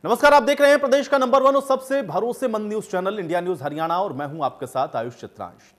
नमस्कार, आप देख रहे हैं प्रदेश का नंबर 1 और सबसे भरोसेमंद news channel India news Haryana और मैं हूं आपके साथ आयुष चित्रांश।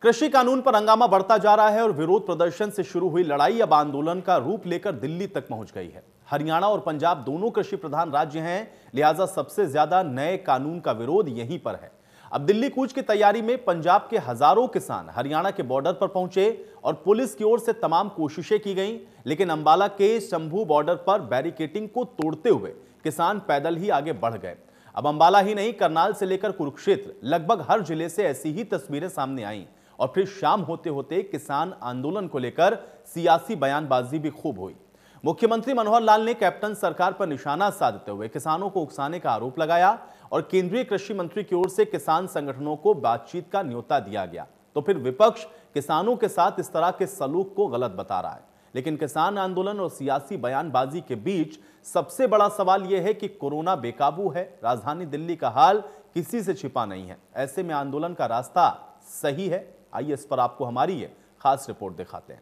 कृषि कानून पर हंगामा बढ़ता जा रहा है और विरोध प्रदर्शन से शुरू हुई लड़ाई अब आंदोलन का रूप लेकर दिल्ली तक पहुंच गई है। हरियाणा और पंजाब दोनों कृषि प्रधान राज्य हैं, लिहाजा सबसे ज्यादा नए कानून का विरोध यहीं पर है। अब दिल्ली कूच की तैयारी में पंजाब के हजारों किसान हरियाणा के बॉर्डर पर पहुंचे और पुलिस की ओर से तमाम कोशिशें की गईं, लेकिन अंबाला के शंभू बॉर्डर पर बैरिकेडिंग को तोड़ते हुए किसान पैदल ही आगे बढ़ गए। अब अंबाला ही नहीं, करनाल से लेकर कुरुक्षेत्र लगभग हर जिले से ऐसी ही तस्वीरें सामने आईं और फिर शाम होते होते किसान आंदोलन को लेकर सियासी बयानबाजी भी खूब हुई। मुख्यमंत्री मनोहर लाल ने कैप्टन सरकार पर निशाना साधते हुए किसानों को उकसाने का आरोप लगाया और केंद्रीय कृषि मंत्री की ओर से किसान संगठनों को बातचीत का न्योता दिया गया, तो फिर विपक्ष किसानों के साथ इस तरह के सलूक को गलत बता रहा है। लेकिन किसान आंदोलन और सियासी बयानबाजी के बीच सबसे बड़ा सवाल यह है कि कोरोना बेकाबू है। राजधानी दिल्ली का हाल किसी से छिपा नहीं है। ऐसे में आंदोलन का रास्ता सही है? आइए इस पर आपको हमारी ये खास रिपोर्ट दिखाते हैं।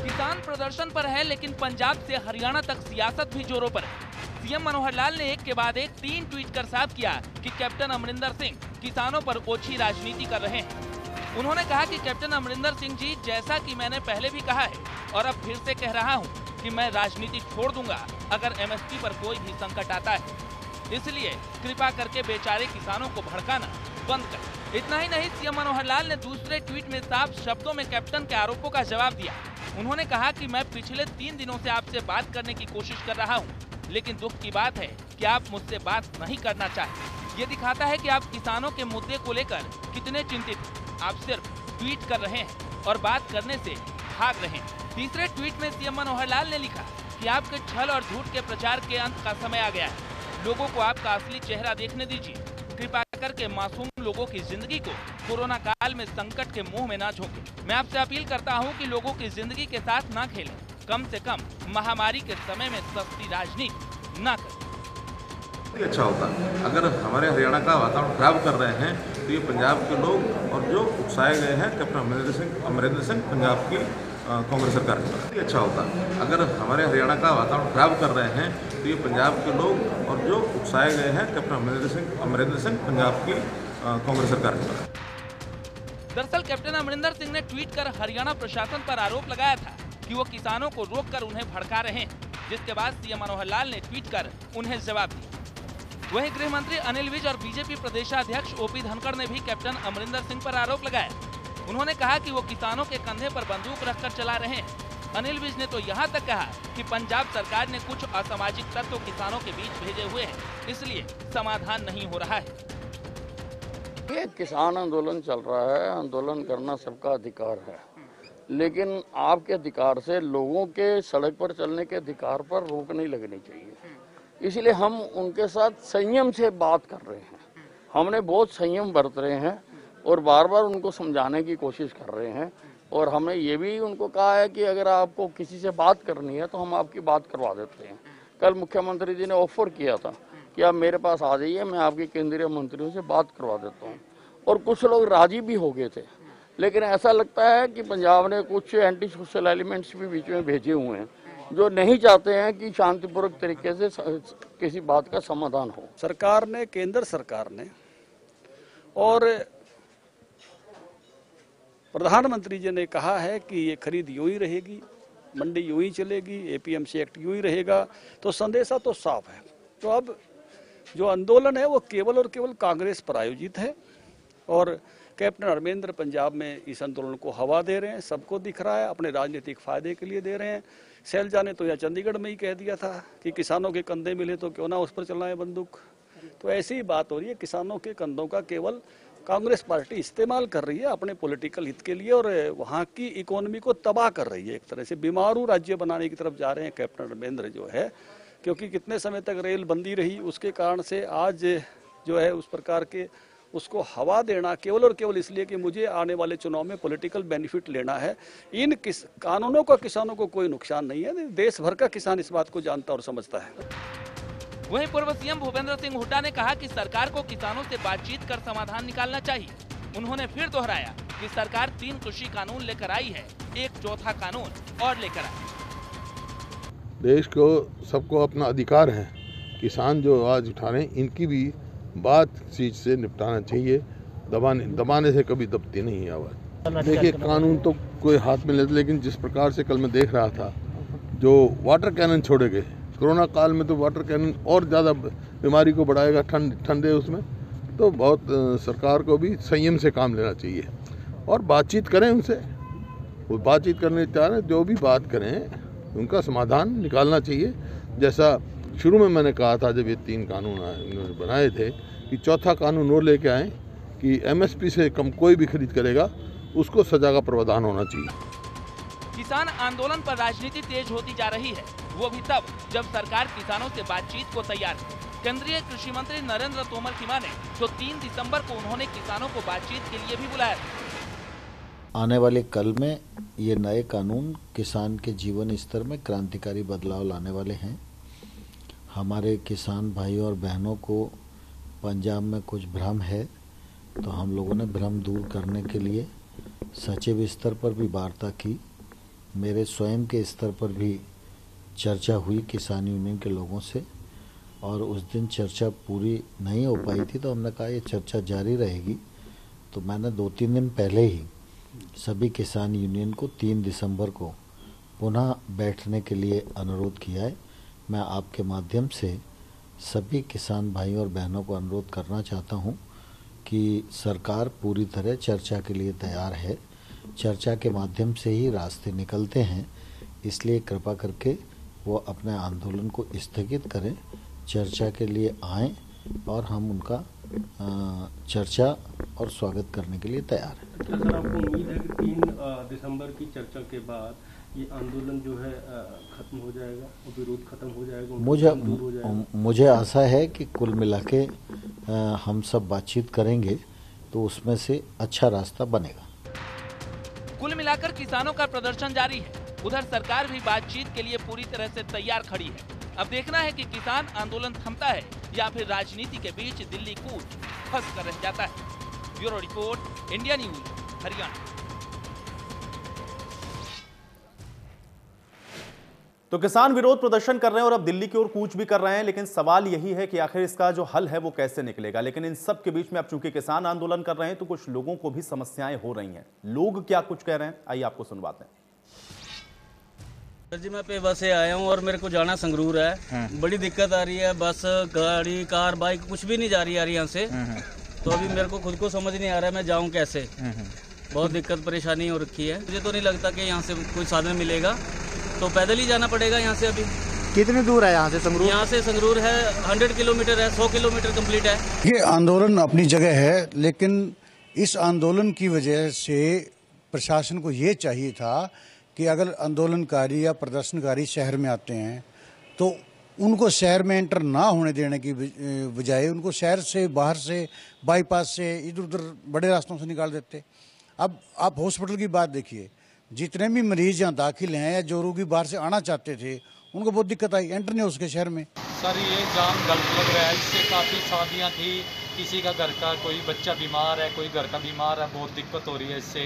किसान प्रदर्शन पर है, लेकिन पंजाब से हरियाणा तक सियासत भी जोरों पर है। सीएम मनोहर लाल ने एक के बाद एक 3 ट्वीट कर साफ किया कि कैप्टन अमरिंदर सिंह किसानों पर ओछी राजनीति कर रहे हैं। उन्होंने कहा कि कैप्टन अमरिंदर सिंह जी, जैसा कि मैंने पहले भी कहा है और अब फिर से कह रहा हूं कि मैं राजनीति छोड़ दूंगा अगर एमएसपी पर कोई भी संकट आता है। इसलिए कृपा करके बेचारे किसानों को भड़काना बंद कर। इतना ही नहीं, सीएम मनोहर लाल ने दूसरे ट्वीट में साफ शब्दों में कैप्टन के आरोपों का जवाब दिया। उन्होंने कहा कि मैं पिछले 3 दिनों से आपसे बात करने की कोशिश कर रहा हूँ, लेकिन दुख की बात है कि आप मुझसे बात नहीं करना चाहते। ये दिखाता है कि आप किसानों के मुद्दे को लेकर कितने चिंतित हैं। आप सिर्फ ट्वीट कर रहे हैं और बात करने से भाग रहे हैं। तीसरे ट्वीट में सीएम मनोहर लाल ने लिखा कि आपके छल और झूठ के प्रचार के अंत का समय आ गया है। लोगों को आपका असली चेहरा देखने दीजिए। कृपा करके मासूम लोगों की जिंदगी को कोरोना काल में संकट के मुंह में ना झोंके। मैं आपसे अपील करता हूं कि लोगों की जिंदगी के साथ ना खेलें। कम से कम महामारी के समय में सस्ती राजनीति ना करें। अच्छा होता अगर हमारे हरियाणा का वातावरण खराब कर रहे हैं तो ये पंजाब के लोग और जो उकसाए गए हैं कैप्टन अमरिंदर सिंह पंजाब की कांग्रेस सरकार के। अच्छा होता अगर हमारे हरियाणा का वातावरण खराब कर रहे हैं तो ये पंजाब के लोग और जो उकसाए गए हैं कैप्टन अमरिंदर सिंह पंजाब की कांग्रेस सरकार के। दरअसल कैप्टन अमरिंदर सिंह ने ट्वीट कर हरियाणा प्रशासन पर आरोप लगाया था कि वो किसानों को रोककर उन्हें भड़का रहे हैं, जिसके बाद सीएम मनोहर लाल ने ट्वीट कर उन्हें जवाब दिया। वहीं गृह मंत्री अनिल विज और बीजेपी प्रदेशाध्यक्ष ओपी धनखड़ ने भी कैप्टन अमरिंदर सिंह पर आरोप लगाया। उन्होंने कहा कि वो किसानों के कंधे पर बंदूक रखकर चला रहे हैं। अनिल विज ने तो यहाँ तक कहा कि पंजाब सरकार ने कुछ असामाजिक तत्व किसानों के बीच भेजे हुए हैं, इसलिए समाधान नहीं हो रहा है। ये किसान आंदोलन चल रहा है, आंदोलन करना सबका अधिकार है, लेकिन आपके अधिकार से लोगों के सड़क पर चलने के अधिकार पर रोक नहीं लगनी चाहिए। इसलिए हम उनके साथ संयम से बात कर रहे हैं। हमने बहुत संयम बरत रहे हैं और बार बार उनको समझाने की कोशिश कर रहे हैं और हमने ये भी उनको कहा है कि अगर आपको किसी से बात करनी है तो हम आपकी बात करवा देते हैं। कल मुख्यमंत्री जी ने ऑफर किया था कि आप मेरे पास आ जाइए, मैं आपके केंद्रीय मंत्रियों से बात करवा देता हूँ, और कुछ लोग राजी भी हो गए थे। लेकिन ऐसा लगता है कि पंजाब ने कुछ एंटी सोशल एलिमेंट्स भी बीच में भेजे हुए हैं जो नहीं चाहते हैं कि शांतिपूर्वक तरीके से किसी बात का समाधान हो। सरकार ने, केंद्र सरकार ने और प्रधानमंत्री जी ने कहा है कि ये खरीद यूं ही रहेगी, मंडी यूं ही चलेगी, एपीएमसी एक्ट यूं ही रहेगा, तो संदेशा तो साफ है। तो अब जो आंदोलन है वो केवल और केवल कांग्रेस पर आयोजित है और कैप्टन अमरिंदर पंजाब में इस आंदोलन को हवा दे रहे हैं। सबको दिख रहा है, अपने राजनीतिक फायदे के लिए दे रहे हैं। शैलजा ने तो यहाँ चंडीगढ़ में ही कह दिया था कि किसानों के कंधे मिले तो क्यों ना उस पर चलाए बंदूक। तो ऐसी ही बात हो रही है। किसानों के कंधों का केवल कांग्रेस पार्टी इस्तेमाल कर रही है अपने पॉलिटिकल हित के लिए और वहाँ की इकोनॉमी को तबाह कर रही है। एक तरह से बीमारू राज्य बनाने की तरफ जा रहे हैं कैप्टन अमरिंदर जो है, क्योंकि कितने समय तक रेल बंदी रही, उसके कारण से आज जो है उस प्रकार के उसको हवा देना केवल और केवल इसलिए कि मुझे आने वाले चुनाव में पॉलिटिकल बेनिफिट लेना है। इन कानूनों का किसानों को कोई नुकसान नहीं है। देश भर का किसान इस बात को जानता और समझता है। वहीं पूर्व सीएम भूपेंद्र सिंह हुड्डा ने कहा कि सरकार को किसानों से बातचीत कर समाधान निकालना चाहिए। उन्होंने फिर दोहराया कि सरकार 3 कृषि कानून लेकर आई है, एक चौथा कानून और लेकर आई। देश को सबको अपना अधिकार है। किसान जो आवाज़ उठा रहे हैं इनकी भी बातचीत से निपटाना चाहिए। दबाने से कभी दबती नहीं है आवाज़। देखिए, कानून तो कोई हाथ में लेते, लेकिन जिस प्रकार से कल मैं देख रहा था जो वाटर कैनन छोड़े गए कोरोना काल में, तो वाटर कैनन और ज़्यादा बीमारी को बढ़ाएगा, ठंडे उसमें। तो बहुत सरकार को भी संयम से काम लेना चाहिए और बातचीत करें उनसे। वो बातचीत करने चाह रहे हैं, जो भी बात करें उनका समाधान निकालना चाहिए। जैसा शुरू में मैंने कहा था जब ये 3 कानून इन्होंने बनाए थे कि चौथा कानून और लेके आए कि एमएसपी से कम कोई भी खरीद करेगा उसको सजा का प्रावधान होना चाहिए। किसान आंदोलन पर राजनीति तेज होती जा रही है, वो भी तब जब सरकार किसानों से बातचीत को तैयार है। केंद्रीय कृषि मंत्री नरेंद्र तोमर की माने तो 3 दिसंबर को उन्होंने किसानों को बातचीत के लिए भी बुलाया था। आने वाले कल में ये नए कानून किसान के जीवन स्तर में क्रांतिकारी बदलाव लाने वाले हैं। हमारे किसान भाइयों और बहनों को पंजाब में कुछ भ्रम है, तो हम लोगों ने भ्रम दूर करने के लिए सचिव स्तर पर भी वार्ता की। मेरे स्वयं के स्तर पर भी चर्चा हुई किसान यूनियन के लोगों से, और उस दिन चर्चा पूरी नहीं हो पाई थी, तो हमने कहा ये चर्चा जारी रहेगी। तो मैंने 2-3 दिन पहले ही सभी किसान यूनियन को 3 दिसंबर को पुनः बैठने के लिए अनुरोध किया है। मैं आपके माध्यम से सभी किसान भाइयों और बहनों को अनुरोध करना चाहता हूं कि सरकार पूरी तरह चर्चा के लिए तैयार है। चर्चा के माध्यम से ही रास्ते निकलते हैं, इसलिए कृपा करके वो अपने आंदोलन को स्थगित करें, चर्चा के लिए आएं और हम उनका चर्चा और स्वागत करने के लिए तैयार हैं। क्या सर आपको उम्मीद है कि 3 दिसंबर की चर्चा के बाद ये आंदोलन जो है खत्म हो जाएगा और विरोध खत्म हो जाएगा? मुझे आशा है कि कुल मिला के हम सब बातचीत करेंगे तो उसमें से अच्छा रास्ता बनेगा। कुल मिलाकर किसानों का प्रदर्शन जारी है। उधर सरकार भी बातचीत के लिए पूरी तरह से तैयार खड़ी है। अब देखना है कि किसान आंदोलन थमता है या फिर राजनीति के बीच दिल्ली कूच फंस कर रह जाता है। Bureau report, India news, Haryana. तो किसान विरोध प्रदर्शन कर रहे हैं और अब दिल्ली की ओर कूच भी कर रहे हैं, लेकिन सवाल यही है कि आखिर इसका जो हल है वो कैसे निकलेगा। लेकिन इन सब के बीच में अब चूंकि किसान आंदोलन कर रहे हैं तो कुछ लोगों को भी समस्याएं हो रही हैं। लोग क्या कुछ कह रहे हैं, आइए आपको सुनवाते हैं। जी मैं पेवा से आया हूँ और मेरे को जाना संगरूर है। बड़ी दिक्कत आ रही है, बस गाड़ी कार बाइक कुछ भी नहीं जा रही यार यहाँ से। तो अभी मेरे को खुद को समझ नहीं आ रहा है मैं जाऊँ कैसे। बहुत दिक्कत परेशानी हो रखी है। मुझे तो नहीं लगता कि यहाँ से कोई साधन मिलेगा, तो पैदल ही जाना पड़ेगा यहाँ से। अभी कितनी दूर है यहाँ से संगरूर? यहाँ से संगरूर है 100 किलोमीटर है, 100 किलोमीटर कंप्लीट है। ये आंदोलन अपनी जगह है, लेकिन इस आंदोलन की वजह से प्रशासन को ये चाहिए था कि अगर आंदोलनकारी या प्रदर्शनकारी शहर में आते हैं तो उनको शहर में एंटर ना होने देने की बजाय उनको शहर से बाहर से बाईपास से इधर उधर बड़े रास्तों से निकाल देते। अब आप हॉस्पिटल की बात देखिए, जितने भी मरीज यहाँ दाखिल हैं या जो रोगी बाहर से आना चाहते थे उनको बहुत दिक्कत आई, एंटर नहीं हो उसके शहर में। सर ये जाम गलत लग रहा है। इससे काफ़ी शादियाँ थी, किसी का घर का कोई बच्चा बीमार है, कोई घर का बीमार है, बहुत दिक्कत हो रही है इससे।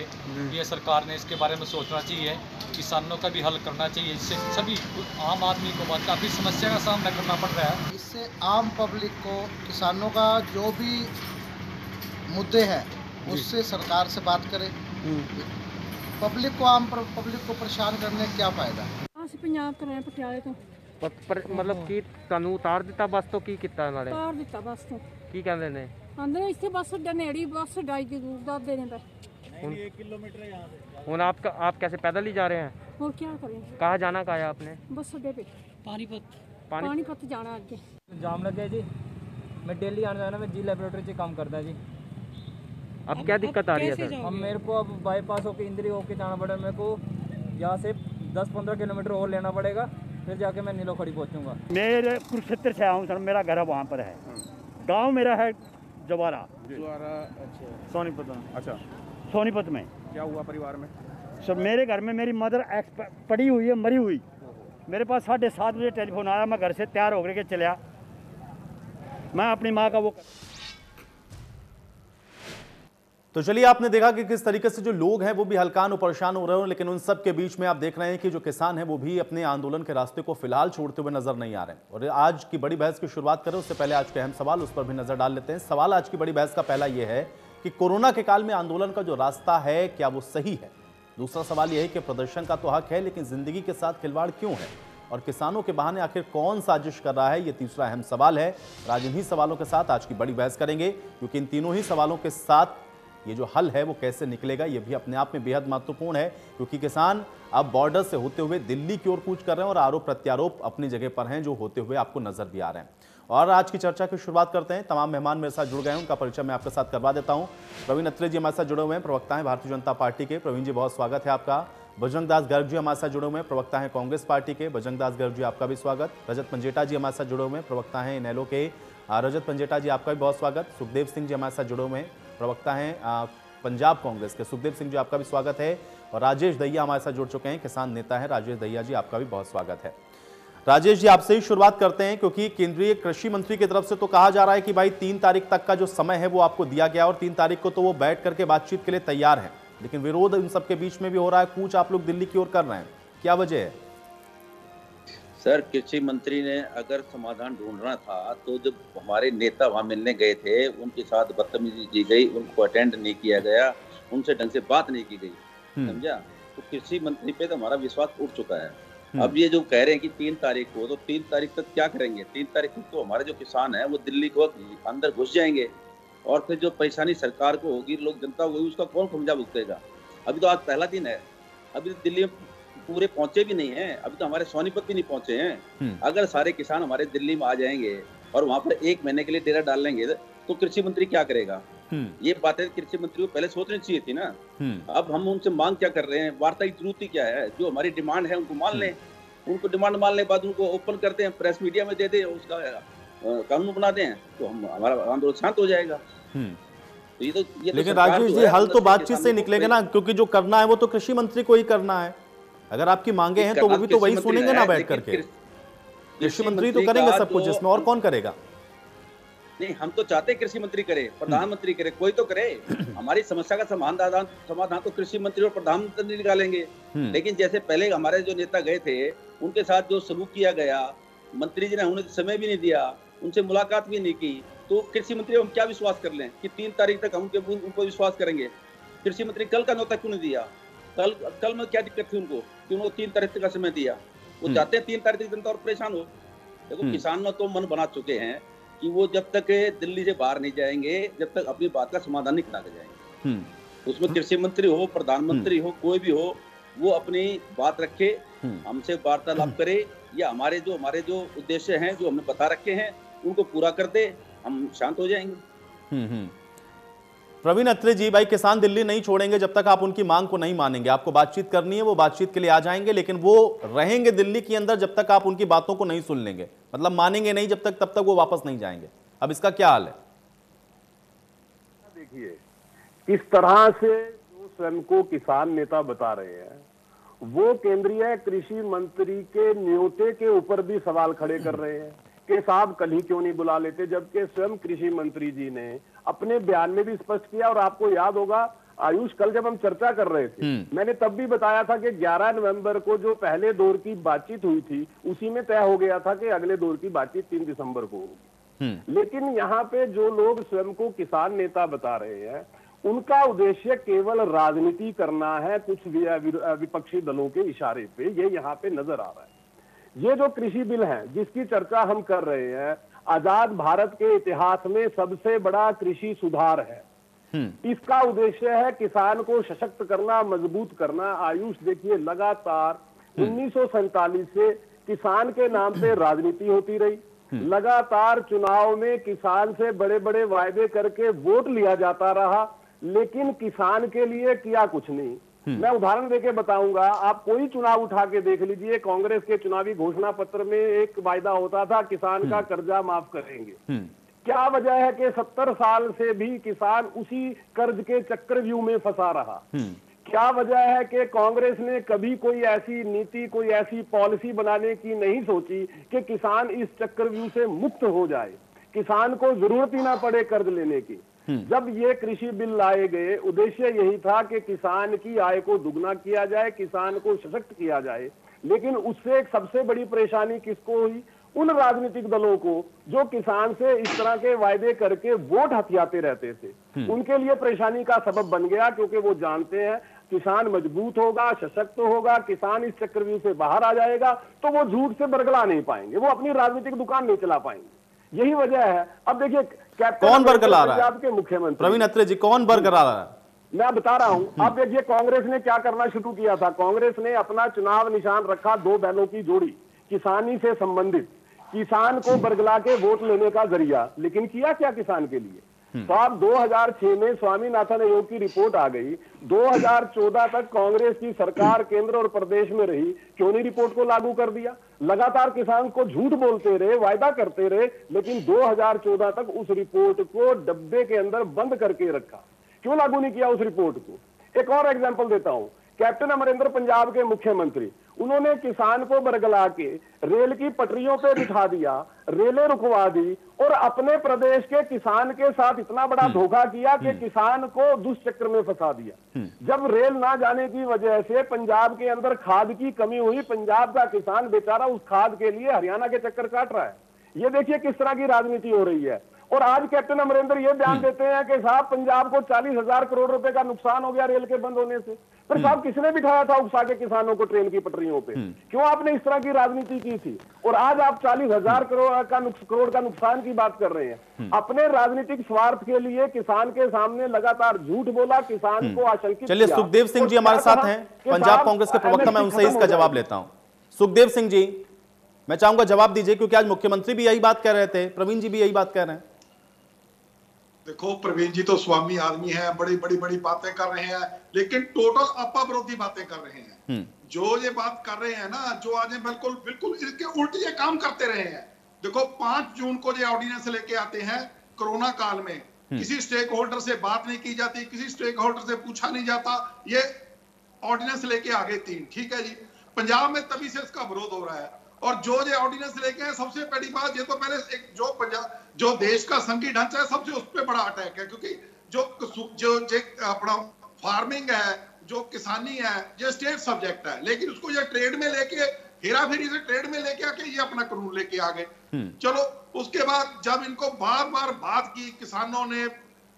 ये सरकार ने इसके बारे में सोचना चाहिए, किसानों का भी हल करना चाहिए। इससे सभी आम आदमी को काफ़ी समस्या का सामना करना पड़ रहा है। इससे आम पब्लिक को, किसानों का जो भी मुद्दे हैं उससे सरकार से बात करें। पब्लिक को, आम पब्लिक को परेशान करने का क्या फायदा? ਅਸੀਂ ਪੰਜਾਬ ਤੋਂ ਰਹੇ ਪਟਿਆਲੇ ਤੋਂ। ਮਤਲਬ ਕੀ ਤੁਹਾਨੂੰ ਉਤਾਰ ਦਿੱਤਾ ਬੱਸ ਤੋਂ? ਕੀ ਕੀਤਾ ਉਹਨਾਂ ਨੇ? ਉਤਾਰ ਦਿੱਤਾ ਬੱਸ ਤੋਂ। ਕੀ ਕਹਿੰਦੇ ਨੇ? ਆਂਦੇ ਇੱਥੇ ਬੱਸ ਅੱਡਾ ਨੇੜੀ, ਬੱਸ ढाई की दूर ਦਾ देने पे। 1 किलोमीटर यहाँ से। ਹੁਣ आप कैसे पैदल ही जा रहे हैं? और क्या करें? कहाँ जाना कहा है आपने? बस अड्डे पे पानीपत जाना आगे। जाम लगे जी, मैं डेली आना जाना, मैं जी लेबोरेटरी से काम करता जी। अब क्या दिक्कत आ रही है सर? अब मेरे को अब बाईपास होके इंद्री होके जाना पड़ेगा। मेरे को यहाँ से 10-15 किलोमीटर और लेना पड़ेगा, फिर जाके मैं नीलो खड़ी पहुँचूँगा। मेरे कुरुक्षेत्र से आया हूँ सर, मेरा घर वहाँ पर है। गांव मेरा है जवारा। अच्छा, सोनीपत। अच्छा, सोनीपत में क्या हुआ परिवार में? सर मेरे घर में मेरी मदर पड़ी हुई है, मरी हुई। मेरे पास 7:30 बजे टेलीफोन आया, मैं घर से तैयार होकर के चलिया। मैं अपनी माँ का वो तो चलिए, आपने देखा कि किस तरीके से जो लोग हैं वो भी हलकान और परेशान हो रहे हो, लेकिन उन सब के बीच में आप देख रहे हैं कि जो किसान हैं वो भी अपने आंदोलन के रास्ते को फिलहाल छोड़ते हुए नजर नहीं आ रहे हैं। और आज की बड़ी बहस की शुरुआत करें उससे पहले आज के अहम सवाल उस पर भी नजर डाल लेते हैं। सवाल आज की बड़ी बहस का पहला यह है कि कोरोना के काल में आंदोलन का जो रास्ता है क्या वो सही है। दूसरा सवाल यह है कि प्रदर्शन का तो हक है, लेकिन जिंदगी के साथ खिलवाड़ क्यों है और किसानों के बहाने आखिर कौन साजिश कर रहा है, ये तीसरा अहम सवाल है। आज इन्हीं सवालों के साथ आज की बड़ी बहस करेंगे, क्योंकि इन तीनों ही सवालों के साथ ये जो हल है वो कैसे निकलेगा ये भी अपने आप में बेहद महत्वपूर्ण है, क्योंकि किसान अब बॉर्डर से होते हुए दिल्ली की ओर कूच कर रहे हैं और आरोप प्रत्यारोप अपनी जगह पर हैं जो होते हुए आपको नजर भी आ रहे हैं। और आज की चर्चा की शुरुआत करते हैं। तमाम मेहमान मेरे साथ जुड़ गए हैं, उनका परिचय मैं आपके साथ करवा देता हूं। प्रवीण अत्रे जी हमारे साथ जुड़े हुए हैं, प्रवक्ता हैं भारतीय जनता पार्टी के। प्रवीण जी बहुत स्वागत है आपका। बजरंग दास गर्ग जी हमारे साथ जुड़े हुए हैं, प्रवक्ता हैं कांग्रेस पार्टी के। बजरंग दास गर्ग जी आपका भी स्वागत। रजत पंजेटा जी हमारे साथ जुड़े हुए हैं, प्रवक्ता हैं इनेलो के। रजत पंजेटा जी आपका भी बहुत स्वागत। सुखदेव सिंह जी हमारे साथ जुड़े हुए हैं, प्रवक्ता हैं पंजाब कांग्रेस के। सुखदेव सिंह जी आपका भी स्वागत है। और राजेश दहिया हमारे साथ जुड़ चुके हैं, किसान नेता हैं। राजेश दहिया जी आपका भी बहुत स्वागत है। राजेश जी आपसे ही शुरुआत करते हैं, क्योंकि केंद्रीय कृषि मंत्री की तरफ से तो कहा जा रहा है कि भाई 3 तारीख तक का जो समय है वो आपको दिया गया और 3 तारीख को तो वो बैठ करके बातचीत के लिए तैयार है, लेकिन विरोध इन सबके बीच में भी हो रहा है। कूच आप लोग दिल्ली की ओर कर रहे हैं, क्या वजह है? सर, कृषि मंत्री ने अगर समाधान ढूंढना था तो जब हमारे नेता वहां मिलने गए थे उनके साथ बदतमीजी की गई, उनको अटेंड नहीं किया गया, उनसे ढंग से बात नहीं की गई, समझा? तो कृषि मंत्री पे तो हमारा विश्वास उठ चुका है। अब ये जो कह रहे हैं कि 3 तारीख को, तो 3 तारीख तक क्या करेंगे? 3 तारीख तक तो हमारे जो किसान हैं वो दिल्ली को अंदर घुस जाएंगे और फिर जो परेशानी सरकार को होगी, लोग जनता होगी, उसका कौन खमियाजा भुगतेगा? अभी तो आज पहला दिन है, अभी तो दिल्ली में पूरे पहुंचे भी नहीं है, अभी तो हमारे सोनीपत भी नहीं पहुंचे हैं। अगर सारे किसान हमारे दिल्ली में आ जाएंगे और वहां पर 1 महीने के लिए डेरा डाल लेंगे तो कृषि मंत्री क्या करेगा? ये बातें कृषि मंत्री को पहले सोचनी चाहिए थी ना। अब हम उनसे मांग क्या कर रहे हैं? वार्ता की जरूरत ही क्या है? जो हमारी डिमांड है उनको मान लें, उनको डिमांड मानने के बाद उनको ओपन करते हैं, प्रेस मीडिया में दे दें, उसका कानून बना दें, तो हम हमारा आंदोलन शांत हो जाएगा। तो ये लेकिन राजेश जी, हल तो बातचीत से निकलेगा ना, क्योंकि जो करना है वो तो कृषि मंत्री को ही करना है। अगर आपकी मांगे हैं तो वो भी तो वही सुनेंगे ना बैठ करके। कृषि मंत्री तो करेंगे सब कुछ इसमें, और कौन करेगा? नहीं, हम तो चाहते हैं कृषि मंत्री करे, प्रधानमंत्री करे, कोई तो करे। हमारी समस्या का समाधान तो कृषि मंत्री और प्रधानमंत्री निकालेंगे। लेकिन जैसे पहले हमारे जो नेता गए थे उनके साथ जो सलूक किया गया, मंत्री जी ने उन्हें समय भी नहीं दिया, उनसे मुलाकात भी नहीं की, तो कृषि मंत्री हम क्या विश्वास कर लें कि 3 तारीख तक हम उनको विश्वास करेंगे? कृषि मंत्री कल का न्योता क्यों नहीं दिया? कल में क्या दिक्कत थी उनको कि उनको 3 तारीख तक का समय दिया? वो चाहते हैं 3 तारीख तक जनता और परेशान हो। देखो, किसान ने तो मन बना चुके हैं कि वो जब तक दिल्ली से बाहर नहीं जाएंगे, जब तक अपनी बात का समाधान नहीं करा के जाएंगे। उसमें कृषि मंत्री हो, प्रधानमंत्री हो, कोई भी हो, वो अपनी बात रखे, हमसे वार्तालाप करे, या हमारे जो उद्देश्य हैं जो हमने बता रखे हैं उनको पूरा कर दे, हम शांत हो जाएंगे। प्रवीण अत्रे जी, भाई किसान दिल्ली नहीं छोड़ेंगे जब तक आप उनकी मांग को नहीं मानेंगे। आपको बातचीत करनी है, वो बातचीत के लिए आ जाएंगे, लेकिन वो रहेंगे दिल्ली के अंदर जब तक आप उनकी बातों को नहीं सुन लेंगे, मतलब मानेंगे नहीं जब तक, तब तक वो वापस नहीं जाएंगे। अब इसका क्या हाल है? देखिए, किस तरह से जो स्वयं को किसान नेता बता रहे हैं वो केंद्रीय कृषि मंत्री के न्योते के ऊपर भी सवाल खड़े कर रहे हैं कि साहब कल ही क्यों नहीं बुला लेते, जबकि स्वयं कृषि मंत्री जी ने अपने बयान में भी स्पष्ट किया। और आपको याद होगा आयुष, कल जब हम चर्चा कर रहे थे मैंने तब भी बताया था कि 11 नवंबर को जो पहले दौर की बातचीत हुई थी उसी में तय हो गया था कि अगले दौर की बातचीत 3 दिसंबर को होगी। लेकिन यहाँ पे जो लोग स्वयं को किसान नेता बता रहे हैं उनका उद्देश्य केवल राजनीति करना है, कुछ विपक्षी दलों के इशारे पे, ये यहाँ पे नजर आ रहा है। ये जो कृषि बिल है जिसकी चर्चा हम कर रहे हैं, आजाद भारत के इतिहास में सबसे बड़ा कृषि सुधार है। इसका उद्देश्य है किसान को सशक्त करना, मजबूत करना। आयुष देखिए, लगातार 1947 से किसान के नाम पे राजनीति होती रही, लगातार चुनाव में किसान से बड़े बड़े वायदे करके वोट लिया जाता रहा, लेकिन किसान के लिए किया कुछ नहीं। मैं उदाहरण देके बताऊंगा, आप कोई चुनाव उठा के देख लीजिए, कांग्रेस के चुनावी घोषणा पत्र में एक वायदा होता था किसान का कर्जा माफ करेंगे। क्या वजह है कि 70 साल से भी किसान उसी कर्ज के चक्रव्यूह में फंसा रहा? क्या वजह है कि कांग्रेस ने कभी कोई ऐसी नीति, कोई ऐसी पॉलिसी बनाने की नहीं सोची कि किसान इस चक्रव्यूह से मुक्त हो जाए, किसान को जरूरत ही ना पड़े कर्ज लेने की? जब ये कृषि बिल लाए गए, उद्देश्य यही था कि किसान की आय को दुगना किया जाए, किसान को सशक्त किया जाए। लेकिन उससे एक सबसे बड़ी परेशानी किसको हुई? उन राजनीतिक दलों को जो किसान से इस तरह के वायदे करके वोट हथियाते रहते थे। उनके लिए परेशानी का सबब बन गया, क्योंकि वो जानते हैं किसान मजबूत होगा, सशक्त होगा, किसान इस चक्रव्यूह से बाहर आ जाएगा तो वो झूठ से बरगला नहीं पाएंगे, वो अपनी राजनीतिक दुकान नहीं चला पाएंगे। यही वजह है। अब देखिए कैप्टन कौन बरगला रहा है? पंजाब के मुख्यमंत्री प्रवीण अत्रे जी, कौन बरगला रहा है? मैं बता रहा हूं। अब देखिए कांग्रेस ने क्या करना शुरू किया था। कांग्रेस ने अपना चुनाव निशान रखा दो बैलों की जोड़ी, किसानी से संबंधित, किसान को बरगला के वोट लेने का जरिया। लेकिन किया क्या किसान के लिए? तो अब 2006 में स्वामीनाथन आयोग की रिपोर्ट आ गई। 2014 तक कांग्रेस की सरकार केंद्र और प्रदेश में रही, क्यों नहीं रिपोर्ट को लागू कर दिया? लगातार किसान को झूठ बोलते रहे, वायदा करते रहे, लेकिन 2014 तक उस रिपोर्ट को डब्बे के अंदर बंद करके रखा। क्यों लागू नहीं किया उस रिपोर्ट को? एक और एग्जांपल देता हूं। कैप्टन अमरिंदर पंजाब के मुख्यमंत्री, उन्होंने किसान को बरगला के रेल की पटरियों पे बिठा दिया, रेलें रुकवा दी और अपने प्रदेश के किसान के साथ इतना बड़ा धोखा किया कि किसान को दुष्चक्र में फंसा दिया। जब रेल ना जाने की वजह से पंजाब के अंदर खाद की कमी हुई, पंजाब का किसान बेचारा उस खाद के लिए हरियाणा के चक्कर काट रहा है। ये देखिए किस तरह की राजनीति हो रही है। और आज कैप्टन अमरिंदर ये बयान देते हैं कि साहब पंजाब को 40,000 करोड़ रुपए का नुकसान हो गया रेल के बंद होने से। फिर साहब किसने बिठाया था उकसा के किसानों को ट्रेन की पटरियों पे? क्यों आपने इस तरह की राजनीति की थी? और आज आप 40,000 करोड़ का नुकसान की बात कर रहे हैं। अपने राजनीतिक स्वार्थ के लिए किसान के सामने लगातार झूठ बोला, किसान को आशंकित। चलिए, सुखदेव सिंह जी हमारे साथ हैं, पंजाब कांग्रेस के प्रवक्ता। मैं उनसे इसका जवाब लेता हूं। सुखदेव सिंह जी, मैं चाहूंगा जवाब दीजिए, क्योंकि आज मुख्यमंत्री भी यही बात कह रहे थे, प्रवीण जी भी यही बात कह रहे हैं। देखो प्रवीण जी तो स्वामी आदमी है, बड़ी बड़ी बड़ी बातें कर रहे हैं, लेकिन टोटल आपा विरोधी बातें कर रहे हैं। जो ये बात कर रहे हैं ना, जो आज बिल्कुल बिल्कुल इसके उल्टे ये काम करते रहे हैं। देखो 5 जून को ये ऑर्डिनेंस लेके आते हैं, कोरोना काल में किसी स्टेक होल्डर से बात नहीं की जाती, किसी स्टेक होल्डर से पूछा नहीं जाता, ये ऑर्डिनेंस लेके आ गए 3। ठीक है जी, पंजाब में तभी से इसका विरोध हो रहा है। और जो ये ऑर्डिनेंस लेके आए, सबसे बड़ी बात ये तो पहले एक जो देश का संघीय ढांचा है, सबसे उस पर बड़ा अटैक है। क्योंकि जो अपना फार्मिंग है, जो किसानी है, ये स्टेट सब्जेक्ट है, लेकिन उसको ये ट्रेड में लेके, हेरा फेरी से ट्रेड में लेके आके ये अपना कानून लेके आ गए। चलो उसके बाद जब इनको बार बार बात की किसानों ने,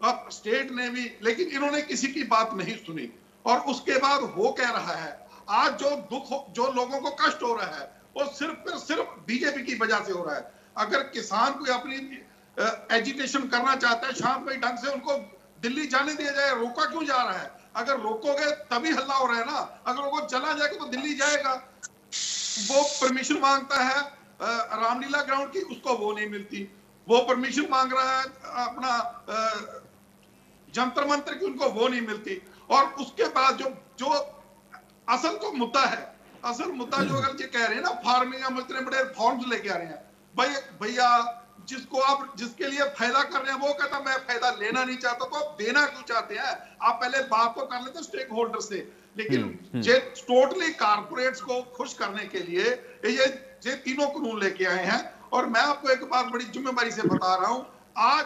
अब स्टेट ने भी, लेकिन इन्होंने किसी की बात नहीं सुनी। और उसके बाद हो क्या रहा है, आज जो दुख, जो लोगों को कष्ट हो रहा है, वो सिर्फ बीजेपी की वजह से हो रहा है। अगर किसान कोई अपनी एजिटेशन करना चाहता है शांतमय ढंग से, उनको दिल्ली जाने दिया जाए। रोका क्यों जा रहा है? अगर रोकोगे तभी हल्ला हो रहा है ना। अगर वो चला जाएगा तो दिल्ली जाएगा। वो परमिशन मांगता है रामलीला ग्राउंड की, उसको वो नहीं मिलती। वो परमिशन मांग रहा है अपना जंतर मंतर की, उनको वो नहीं मिलती। और उसके बाद जो असल तो मुद्दा है, असल मुद्दा जो अगर ये कह रहे हैं ना, फार्मिंग में इतने बड़े रिफॉर्म्स लेके आ रहे हैं, भैया जिसको आप जिसके लिए फायदा कर रहे हैं वो कहता मैं फायदा लेना नहीं चाहता, तो आप देना क्यों चाहते हैं? आप पहले बात तो कर लेते स्टेक होल्डर से। लेकिन ये टोटली कारपोरेट्स को खुश करने के लिए ये तीनों कानून लेके आए हैं। और मैं आपको एक बात बड़ी जिम्मेदारी से बता रहा हूं, आज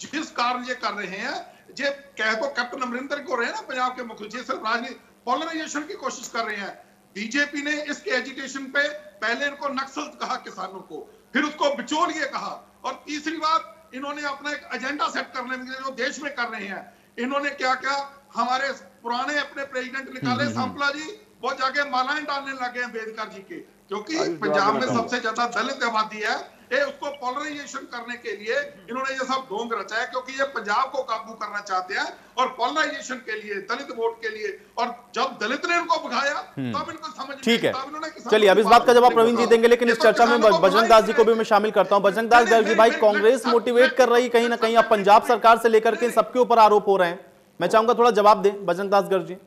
जिस कारण ये कर रहे हैं, ये कह तो कैप्टन अमरिंदर को रहे हैं ना पंजाब के मुख्यमंत्री, सिर्फ राजनीति पोलराइजेशन की कोशिश कर रहे हैं। बीजेपी ने इसके एजिटेशन पे पहले इनको नक्सल कहा किसानों को, फिर उसको बिचौलिए कहा, और तीसरी बात इन्होंने अपना एक एजेंडा सेट करने के लिए जो देश में कर रहे हैं, इन्होंने क्या क्या हमारे पुराने अपने प्रेसिडेंट निकाले सांपला जी, वो जाके मालाएं डालने लगे हैं अंबेडकर जी के, क्योंकि पंजाब में सबसे ज्यादा दलित आबादी है। ये उसको पोलराइजेशन करने के लिए इन्होंने ये सब ढोंग रचा है, क्योंकि ये पंजाब को काबू करना चाहते हैं और पोलराइजेशन के लिए, दलित वोट के लिए। और जब दलित ने इनको भगाया तब इनको समझ ठीक है। चलिए, अब इस बात का जवाब प्रवीण जी देंगे, लेकिन इस चर्चा में बजरंग दास जी को भी मैं शामिल करता हूं। बजरंग दास जी, भाई कांग्रेस मोटिवेट कर रही कहीं ना कहीं, अब पंजाब सरकार से लेकर के सबके ऊपर आरोप हो रहे हैं। मैं चाहूंगा थोड़ा जवाब दें बजरंग दास गर्ग जी।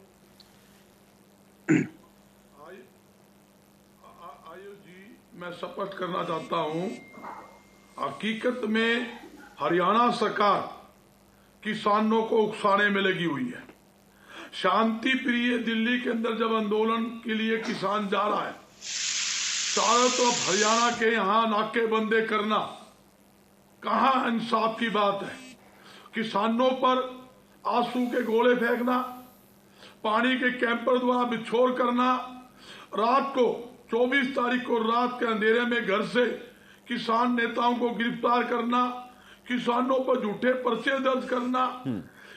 मैं शपथ करना चाहता हूं, हकीकत में हरियाणा सरकार किसानों को उकसाने में लगी हुई है। शांति प्रिय दिल्ली के अंदर जब आंदोलन के लिए किसान जा रहा है, चारों तरफ हरियाणा के यहां नाकेबंदी करना, कहाँ इंसाफ की बात है? किसानों पर आंसू के गोले फेंकना, पानी के कैंपर द्वारा बिछोड़ करना, रात को 24 तारीख को रात के अंधेरे में घर से किसान नेताओं को गिरफ्तार करना, किसानों पर झूठे पर्चे दर्ज करना,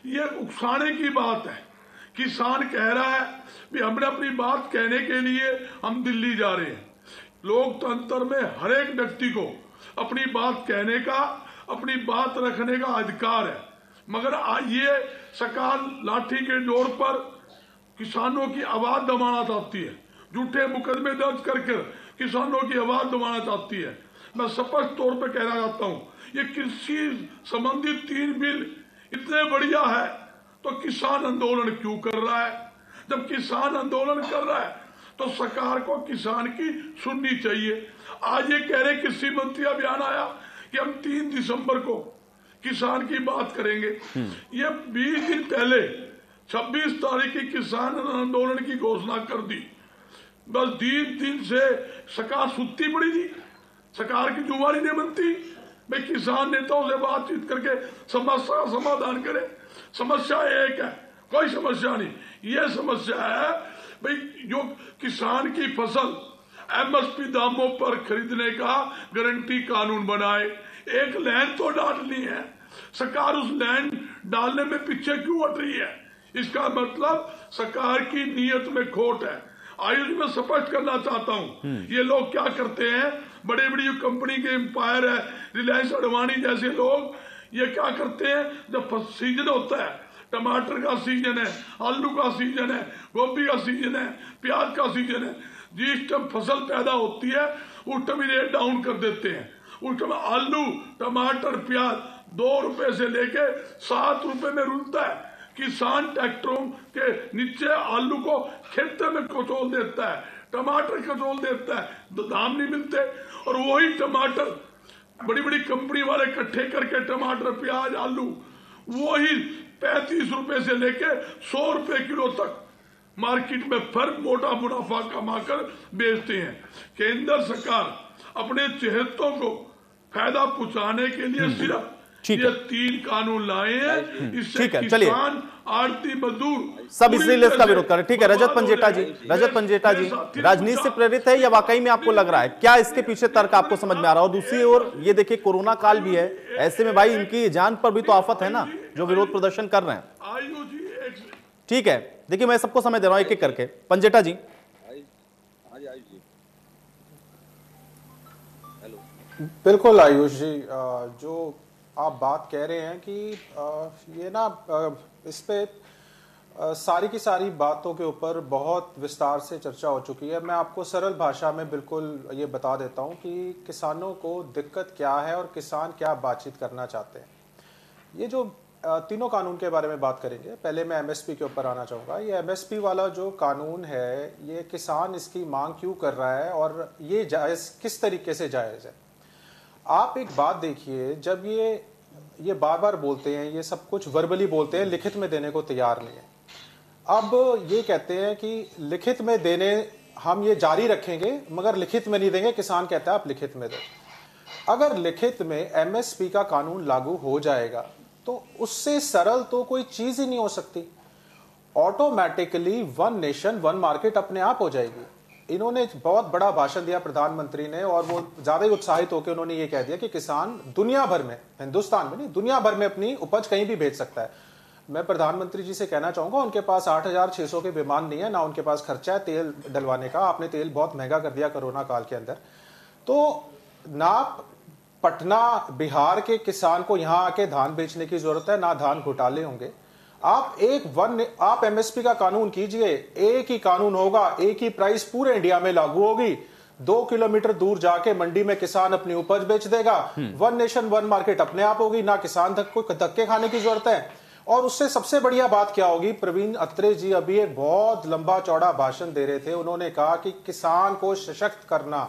ये उकसाने की बात है। किसान कह रहा है कि हमने अपनी बात कहने के लिए हम दिल्ली जा रहे हैं। लोकतंत्र में हर एक व्यक्ति को अपनी बात कहने का, अपनी बात रखने का अधिकार है, मगर आज ये सरकार लाठी के जोर पर किसानों की आवाज दबाना चाहती है, झूठे मुकदमे दर्ज करके किसानों की आवाज दबाना चाहती है। मैं स्पष्ट तौर पर कहना चाहता हूँ, ये कृषि संबंधित 3 बिल इतने बढ़िया है तो किसान आंदोलन क्यों कर रहा है? जब किसान आंदोलन कर रहा है तो सरकार को किसान की सुननी चाहिए। आज ये कह रहे कृषि मंत्री का बयान आया कि हम 3 दिसंबर को किसान की बात करेंगे। ये 20 दिन पहले 26 तारीख की किसान आंदोलन की घोषणा कर दी। बस 20 दिन से सरकार सुत्ती पड़ी थी, सरकार की जुबानी नहीं बनती। भाई किसान नेताओं से बातचीत करके समस्या का समाधान करे। समस्या एक है, कोई समस्या नहीं। ये समस्या है भाई जो किसान की फसल MSP दामों पर खरीदने का गारंटी कानून बनाए। एक लैंड तो डालनी है, सरकार उस लैंड डालने में पीछे क्यों हट रही है? इसका मतलब सरकार की नीयत में खोट है। आयुष में स्पष्ट करना चाहता हूँ, ये लोग क्या करते हैं, बड़ी बड़ी कंपनी के एम्पायर है, रिलायंस अडवाणी जैसे लोग, ये क्या करते हैं, जब सीजन होता है, टमाटर का सीजन है, आलू का सीजन है, गोभी का सीजन है, प्याज का सीजन है, जिस टाइम फसल पैदा होती है उस टाइम रेट डाउन कर देते हैं। उस टाइम आलू, टमाटर, प्याज 2 रुपए से लेके 7 रुपए में रुलता है। किसान ट्रैक्टरों के नीचे आलू को खेतों में कचोल देता है, टमाटर कचोल देता है, दाम नहीं मिलते। और वही टमाटर बड़ी बड़ी कंपनी वाले इकट्ठे करके टमाटर, प्याज, आलू वही 35 रुपए से लेके 100 रुपए किलो तक मार्केट में फर्क मोटा मुनाफा कमाकर बेचते हैं। केंद्र सरकार अपने चहेतों को फायदा पहुंचाने के लिए सिर्फ ये 3 कानून लाए हैं। इससे किसान, आड़ती, मजदूर सब इसीलिए इसका विरोध कर रहे। ठीक है रजत पंजेटा जी, राजनीति से प्रेरित है या वाकई में आपको लग रहा है, क्या इसके पीछे तर्क आपको समझ में आ रहा है? और दूसरी ओर ये देखिए कोरोना काल भी है, ऐसे में भाई इनकी जान पर भी तो आफत है ना, जो विरोध प्रदर्शन कर रहे हैं। ठीक है, देखिए मैं सबको समय दे रहा हूं एक एक करके। पंजेटा जी। बिल्कुल आयुष जी, जो आप बात कह रहे हैं कि ये ना इस पे सारी की सारी बातों के ऊपर बहुत विस्तार से चर्चा हो चुकी है। मैं आपको सरल भाषा में बिल्कुल ये बता देता हूँ कि किसानों को दिक्कत क्या है और किसान क्या बातचीत करना चाहते हैं। ये जो तीनों कानून के बारे में बात करेंगे, पहले मैं MSP के ऊपर आना चाहूँगा। ये MSP वाला जो कानून है, ये किसान इसकी मांग क्यों कर रहा है और ये जायज़ किस तरीके से जायज़ है? आप एक बात देखिए, जब ये बार बार बोलते हैं, ये सब कुछ वर्बली बोलते हैं, लिखित में देने को तैयार नहीं है। अब ये कहते हैं कि लिखित में देने हम ये जारी रखेंगे मगर लिखित में नहीं देंगे। किसान कहता है आप लिखित में दें। अगर लिखित में MSP का कानून लागू हो जाएगा तो उससे सरल तो कोई चीज ही नहीं हो सकती। ऑटोमेटिकली 1 नेशन 1 मार्केट अपने आप हो जाएगी। इन्होंने बहुत बड़ा भाषण दिया प्रधानमंत्री ने, और वो ज्यादा ही उत्साहित होकर उन्होंने ये कह दिया कि किसान दुनिया भर में, हिंदुस्तान में नहीं दुनिया भर में अपनी उपज कहीं भी भेज सकता है। मैं प्रधानमंत्री जी से कहना चाहूंगा, उनके पास 8,600 के विमान नहीं है, ना उनके पास खर्चा है तेल डलवाने का। आपने तेल बहुत महंगा कर दिया कोरोना काल के अंदर। तो ना पटना बिहार के किसान को यहां आके धान बेचने की जरूरत है, ना धान घोटाले होंगे। आप आप MSP का कानून कीजिए, एक ही कानून होगा, एक ही प्राइस पूरे इंडिया में लागू होगी। 2 किलोमीटर दूर जाके मंडी में किसान अपनी उपज बेच देगा। 1 नेशन 1 मार्केट अपने आप होगी, ना किसान धक्के खाने की जरूरत है। और उससे सबसे बढ़िया बात क्या होगी, प्रवीण अत्रे जी अभी एक बहुत लंबा चौड़ा भाषण दे रहे थे। उन्होंने कहा कि किसान को सशक्त करना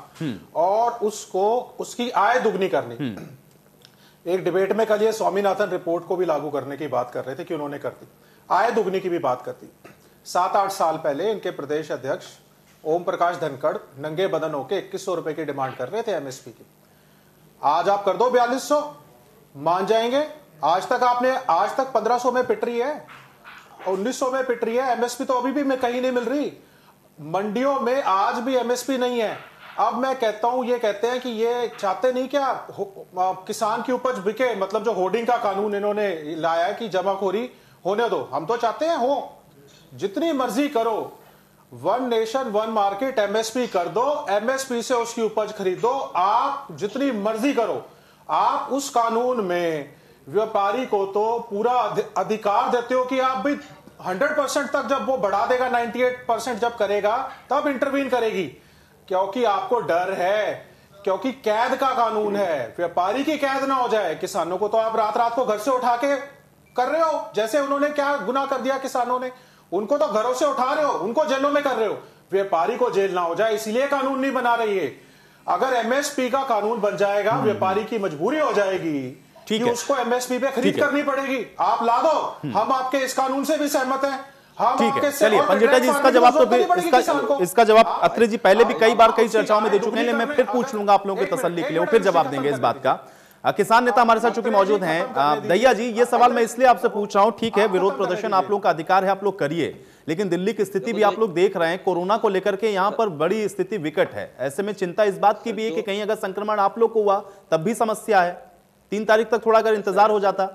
और उसकी आय दुगनी करनी। एक डिबेट में कल ये स्वामीनाथन रिपोर्ट को भी लागू करने की बात कर रहे थे कि उन्होंने कर दी, आय दुगनी की भी बात कर दी। 7-8 साल पहले इनके प्रदेश अध्यक्ष ओम प्रकाश धनखड़ नंगे बदन होके 2100 रुपए की डिमांड कर रहे थे MSP की। आज आप कर दो 4200, मान जाएंगे? आज तक 1500 में पिट रही है, 1900 में पिट रही है। एमएसपी तो अभी भी कहीं नहीं मिल रही, मंडियों में आज भी एमएसपी नहीं है। अब मैं कहता हूं, ये कहते हैं कि ये चाहते नहीं क्या किसान की उपज बिके, मतलब जो होर्डिंग का कानून इन्होंने लाया है कि जमाखोरी होने दो, हम तो चाहते हैं हो, जितनी मर्जी करो, one nation one market MSP कर दो, एमएसपी से उसकी उपज खरीदो, आप जितनी मर्जी करो। आप उस कानून में व्यापारी को तो पूरा अधिकार देते हो कि आप भी 100% तक जब वो बढ़ा देगा, 98% जब करेगा तब इंटरवीन करेगी, क्योंकि आपको डर है, क्योंकि कैद का कानून है, व्यापारी की कैद ना हो जाए। किसानों को तो आप रात रात को घर से उठा के कर रहे हो, जैसे उन्होंने क्या गुनाह कर दिया किसानों ने, उनको तो घरों से उठा रहे हो, उनको जेलों में कर रहे हो। व्यापारी को जेल ना हो जाए इसलिए कानून नहीं बना रही है। अगर एमएसपी का कानून बन जाएगा, व्यापारी की मजबूरी हो जाएगी कि उसको एमएसपी पे खरीद करनी पड़ेगी। आप ला दो, हम आपके इस कानून से भी सहमत हैं। ठीक है, चलिए पंजेटा जी, इसका जवाब तो इसका जवाब अत्रे जी पहले भी कई बार कई चर्चाओं में दे चुके हैं, मैं फिर पूछ लूंगा आप लोगों की तसल्ली के लिए, वो फिर जवाब देंगे इस बात का। किसान नेता हमारे साथ चूंकि मौजूद हैं, दहिया जी, ये सवाल मैं इसलिए आपसे पूछ रहा हूं, ठीक है विरोध प्रदर्शन आप लोगों का अधिकार है, आप लोग करिए, लेकिन दिल्ली की स्थिति भी आप लोग देख रहे हैं, कोरोना को लेकर के यहां पर बड़ी स्थिति विकट है। ऐसे में चिंता इस बात की भी है कि कहीं अगर संक्रमण आप लोग को हुआ तब भी समस्या है। 3 तारीख तक थोड़ा अगर इंतजार हो जाता।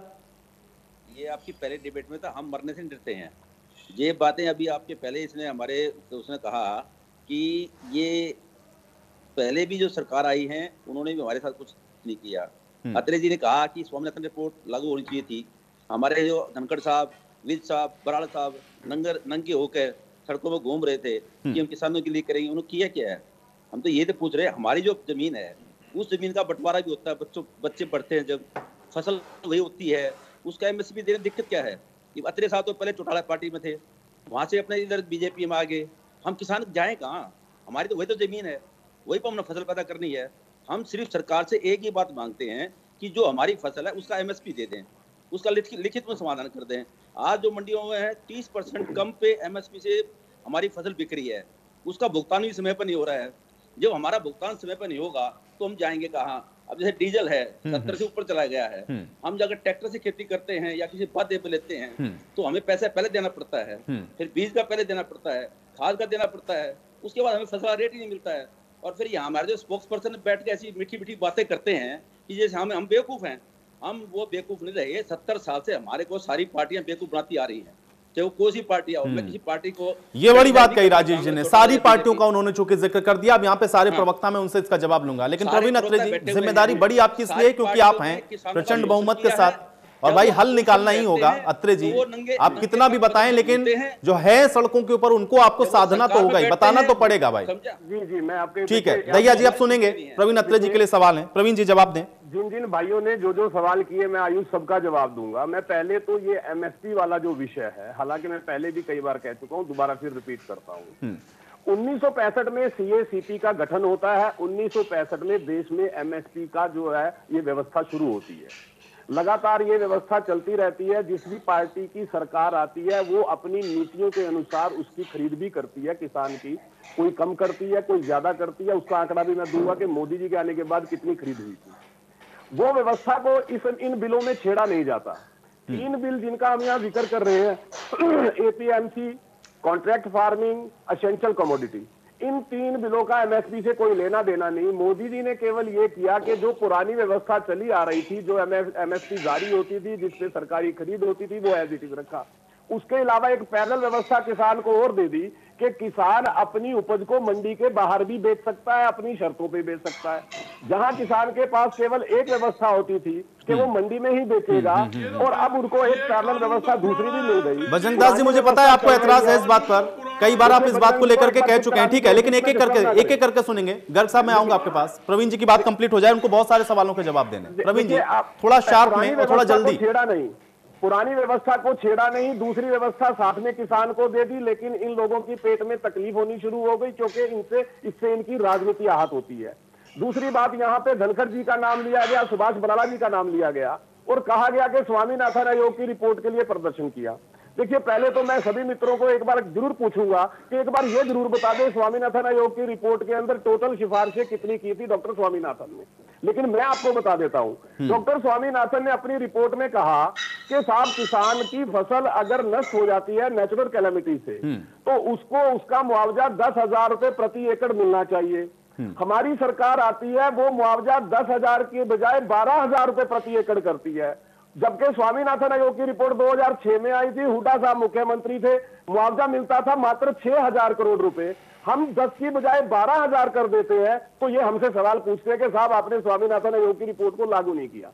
ये आपकी पहले डिबेट में था, हम मरने से डरते हैं। ये बातें अभी आपके पहले इसने हमारे उसने कहा कि ये पहले भी जो सरकार आई है उन्होंने भी हमारे साथ कुछ नहीं किया। अत्रे जी ने कहा कि स्वामीनाथन रिपोर्ट लागू होनी चाहिए थी। हमारे जो धनखड़ साहब, विज साहब, बराड़ साहब नंगे होकर सड़कों में घूम रहे थे कि हम किसानों के लिए करेंगे, उन्होंने किया क्या है? हम तो ये तो पूछ रहे हैं, हमारी जो जमीन है उस जमीन का बंटवारा भी होता है, बच्चे पढ़ते हैं, जब फसल वही होती है उसका एमएसपी देने दिक्कत क्या है? अत्रे साहब तो पहले चौटाला पार्टी में थे, वहां से अपने इधर बीजेपी में आ गए। हम किसान जाएं कहाँ? हमारी तो वही तो जमीन है, वही पर हमने फसल पैदा करनी है। हम सिर्फ सरकार से एक ही बात मांगते हैं कि जो हमारी फसल है उसका एमएसपी दे दें, उसका लिखित में समाधान कर दें। आज जो मंडियों में है 30% कम पे एमएसपी से हमारी फसल बिक रही है, उसका भुगतान भी समय पर नहीं हो रहा है। जब हमारा भुगतान समय पर नहीं होगा तो हम जाएंगे कहाँ? अब जैसे डीजल है 70 से ऊपर चला गया है, हम जाकर ट्रैक्टर से खेती करते हैं या किसी बात पे लेते हैं तो हमें पैसा पहले देना पड़ता है, फिर बीज का पहले देना पड़ता है, खाद का देना पड़ता है, उसके बाद हमें फसल का रेट ही नहीं मिलता है। और फिर यहाँ हमारे जो स्पोक्स पर्सन बैठ के ऐसी मीठी मीठी बातें करते हैं कि जैसे हम बेवकूफ़ हैं। हम वो बेवकूफ़ नहीं रहे। 70 साल से हमारे को सारी पार्टियां बेवकूफ़ बनाती आ रही हैं, चाहे वो कोई सी पार्टी हो। मैं किसी पार्टी को, ये बड़ी बात कही राजेश जी ने, सारी पार्टियों का उन्होंने चूंकि जिक्र कर दिया। अब यहाँ पे सारे प्रवक्ता में उनसे इसका जवाब लूंगा, लेकिन प्रवीण अत्रे जी, जिम्मेदारी बड़ी आपकी इसलिए क्योंकि आप हैं प्रचंड बहुमत के साथ और भाई हल निकालना ही होगा। अत्रे जी, आप कितना भी बताएं, लेकिन जो है सड़कों के ऊपर उनको आपको साधना तो होगा ही, बताना तो पड़ेगा भाई। जी मैं आपके ठीक है दहिया जी, आप सुनेंगे, प्रवीण अत्रे जी के लिए सवाल है। प्रवीण जी जवाब दें। जिन भाइयों ने जो सवाल किए मैं आयुष सबका जवाब दूंगा। मैं पहले तो ये एमएसपी वाला जो विषय है, हालांकि मैं पहले भी कई बार कह चुका हूँ, दोबारा फिर रिपीट करता हूँ। 1965 में सीएसीपी का गठन होता है, 1965 में देश में एमएसपी का जो है ये व्यवस्था शुरू होती है। लगातार ये व्यवस्था चलती रहती है। जिस भी पार्टी की सरकार आती है वो अपनी नीतियों के अनुसार उसकी खरीद भी करती है किसान की, कोई कम करती है, कोई ज्यादा करती है। उसका आंकड़ा भी मैं दूंगा कि मोदी जी के आने के बाद कितनी खरीद हुई थी। वो व्यवस्था को इन बिलों में छेड़ा नहीं जाता। 3 बिल जिनका हम यहाँ जिक्र कर रहे हैं, APMC, contract farming, essential commodity, इन 3 बिलों का एमएसपी से कोई लेना देना नहीं। मोदी जी ने केवल ये किया कि जो पुरानी व्यवस्था चली आ रही थी, जो एमएसपी जारी होती थी, जिससे सरकारी खरीद होती थी, वो एज इट इज रखा। उसके अलावा एक पैरेलल व्यवस्था किसान को और दे दी कि किसान अपनी उपज को मंडी के बाहर भी बेच सकता है, अपनी शर्तों पे बेच सकता है। जहां किसान के पास केवल एक व्यवस्था होती थी कि वो मंडी में ही बेचेगा, और अब उनको एक पैरेलल व्यवस्था दूसरी भी मिल गई। बजरंग दास जी, मुझे पता है आपको एतराज है इस बात पर, कई बार आप इस बात को लेकर के कह चुके हैं, ठीक है, लेकिन एक एक करके सुनेंगे। गर्ग साहब मैं आऊंगा आपके पास, प्रवीण जी की बात कंप्लीट हो जाए, उनको बहुत सारे सवालों के जवाब देने। प्रवीण जी थोड़ा शार्प में और थोड़ा जल्दी। छेड़ा नहीं, पुरानी व्यवस्था को छेड़ा नहीं, दूसरी व्यवस्था साथ में किसान को दे दी, लेकिन इन लोगों की पेट में तकलीफ होनी शुरू हो गई क्योंकि इससे इनकी राजनीति आहत होती है। दूसरी बात, यहाँ पे धनखड़ जी का नाम लिया गया, सुभाष बराला जी का नाम लिया गया और कहा गया कि स्वामीनाथन आयोग की रिपोर्ट के लिए प्रदर्शन किया। देखिए, पहले तो मैं सभी मित्रों को एक बार जरूर पूछूंगा कि एक बार ये जरूर बता दें, स्वामीनाथन आयोग की रिपोर्ट के अंदर टोटल सिफारिशें कितनी की थी डॉक्टर स्वामीनाथन ने। लेकिन मैं आपको बता देता हूं, डॉक्टर स्वामीनाथन ने अपनी रिपोर्ट में कहा कि साहब, किसान की फसल अगर नष्ट हो जाती है नेचुरल कैलेमिटी से, तो उसको उसका मुआवजा 10,000 रुपए प्रति एकड़ मिलना चाहिए। हमारी सरकार आती है, वो मुआवजा 10,000 के बजाय 12,000 रुपए प्रति एकड़ करती है। जबकि स्वामीनाथन आयोग की रिपोर्ट 2006 में आई थी, हुड्डा साहब मुख्यमंत्री थे, मुआवजा मिलता था मात्र 6,000 करोड़ रुपए। हम 10 की बजाय 12,000 कर देते हैं, तो ये हमसे सवाल पूछते हैं कि साहब आपने स्वामीनाथन आयोग की रिपोर्ट को लागू नहीं किया।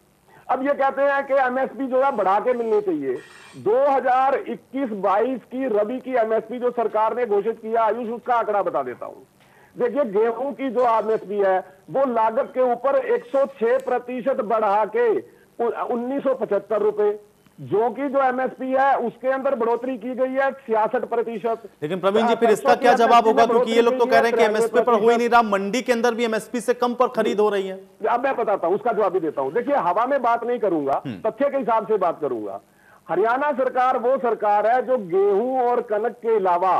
अब ये कहते हैं कि एमएसपी जो है बढ़ा के मिलनी चाहिए। 2021-22 की रबी की एमएसपी जो सरकार ने घोषित किया, आयुष, उसका आंकड़ा बता देता हूं। देखिए, गेहूं की जो एमएसपी है वो लागत के ऊपर 106% बढ़ा के 1975 रुपए, जो कि जो एमएसपी है उसके अंदर बढ़ोतरी की गई है 66%। लेकिन प्रवीण जी, फिर इसका क्या जवाब होगा? क्योंकि ये लोग तो कह रहे हैं कि एमएसपी पर हो ही नहीं रहा, मंडी के अंदर भी एमएसपी से कम पर खरीद हो रही है। अब मैं बताता हूं, उसका जवाब भी देता हूं। देखिए, हवा में बात नहीं करूंगा, तथ्य के हिसाब से बात करूंगा। हरियाणा सरकार वो सरकार है जो गेहूं और कनक के अलावा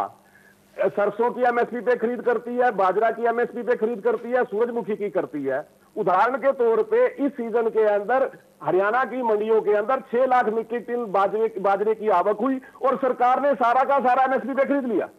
सरसों की एमएसपी पे खरीद करती है, बाजरा की एमएसपी पे खरीद करती है, सूरजमुखी की करती है। उदाहरण के तौर पे इस सीजन के अंदर हरियाणा की मंडियों के अंदर 6 लाख मीट्रिक टन बाजरे की आवक हुई और सरकार ने सारा का सारा एमएसपी पे खरीद लिया।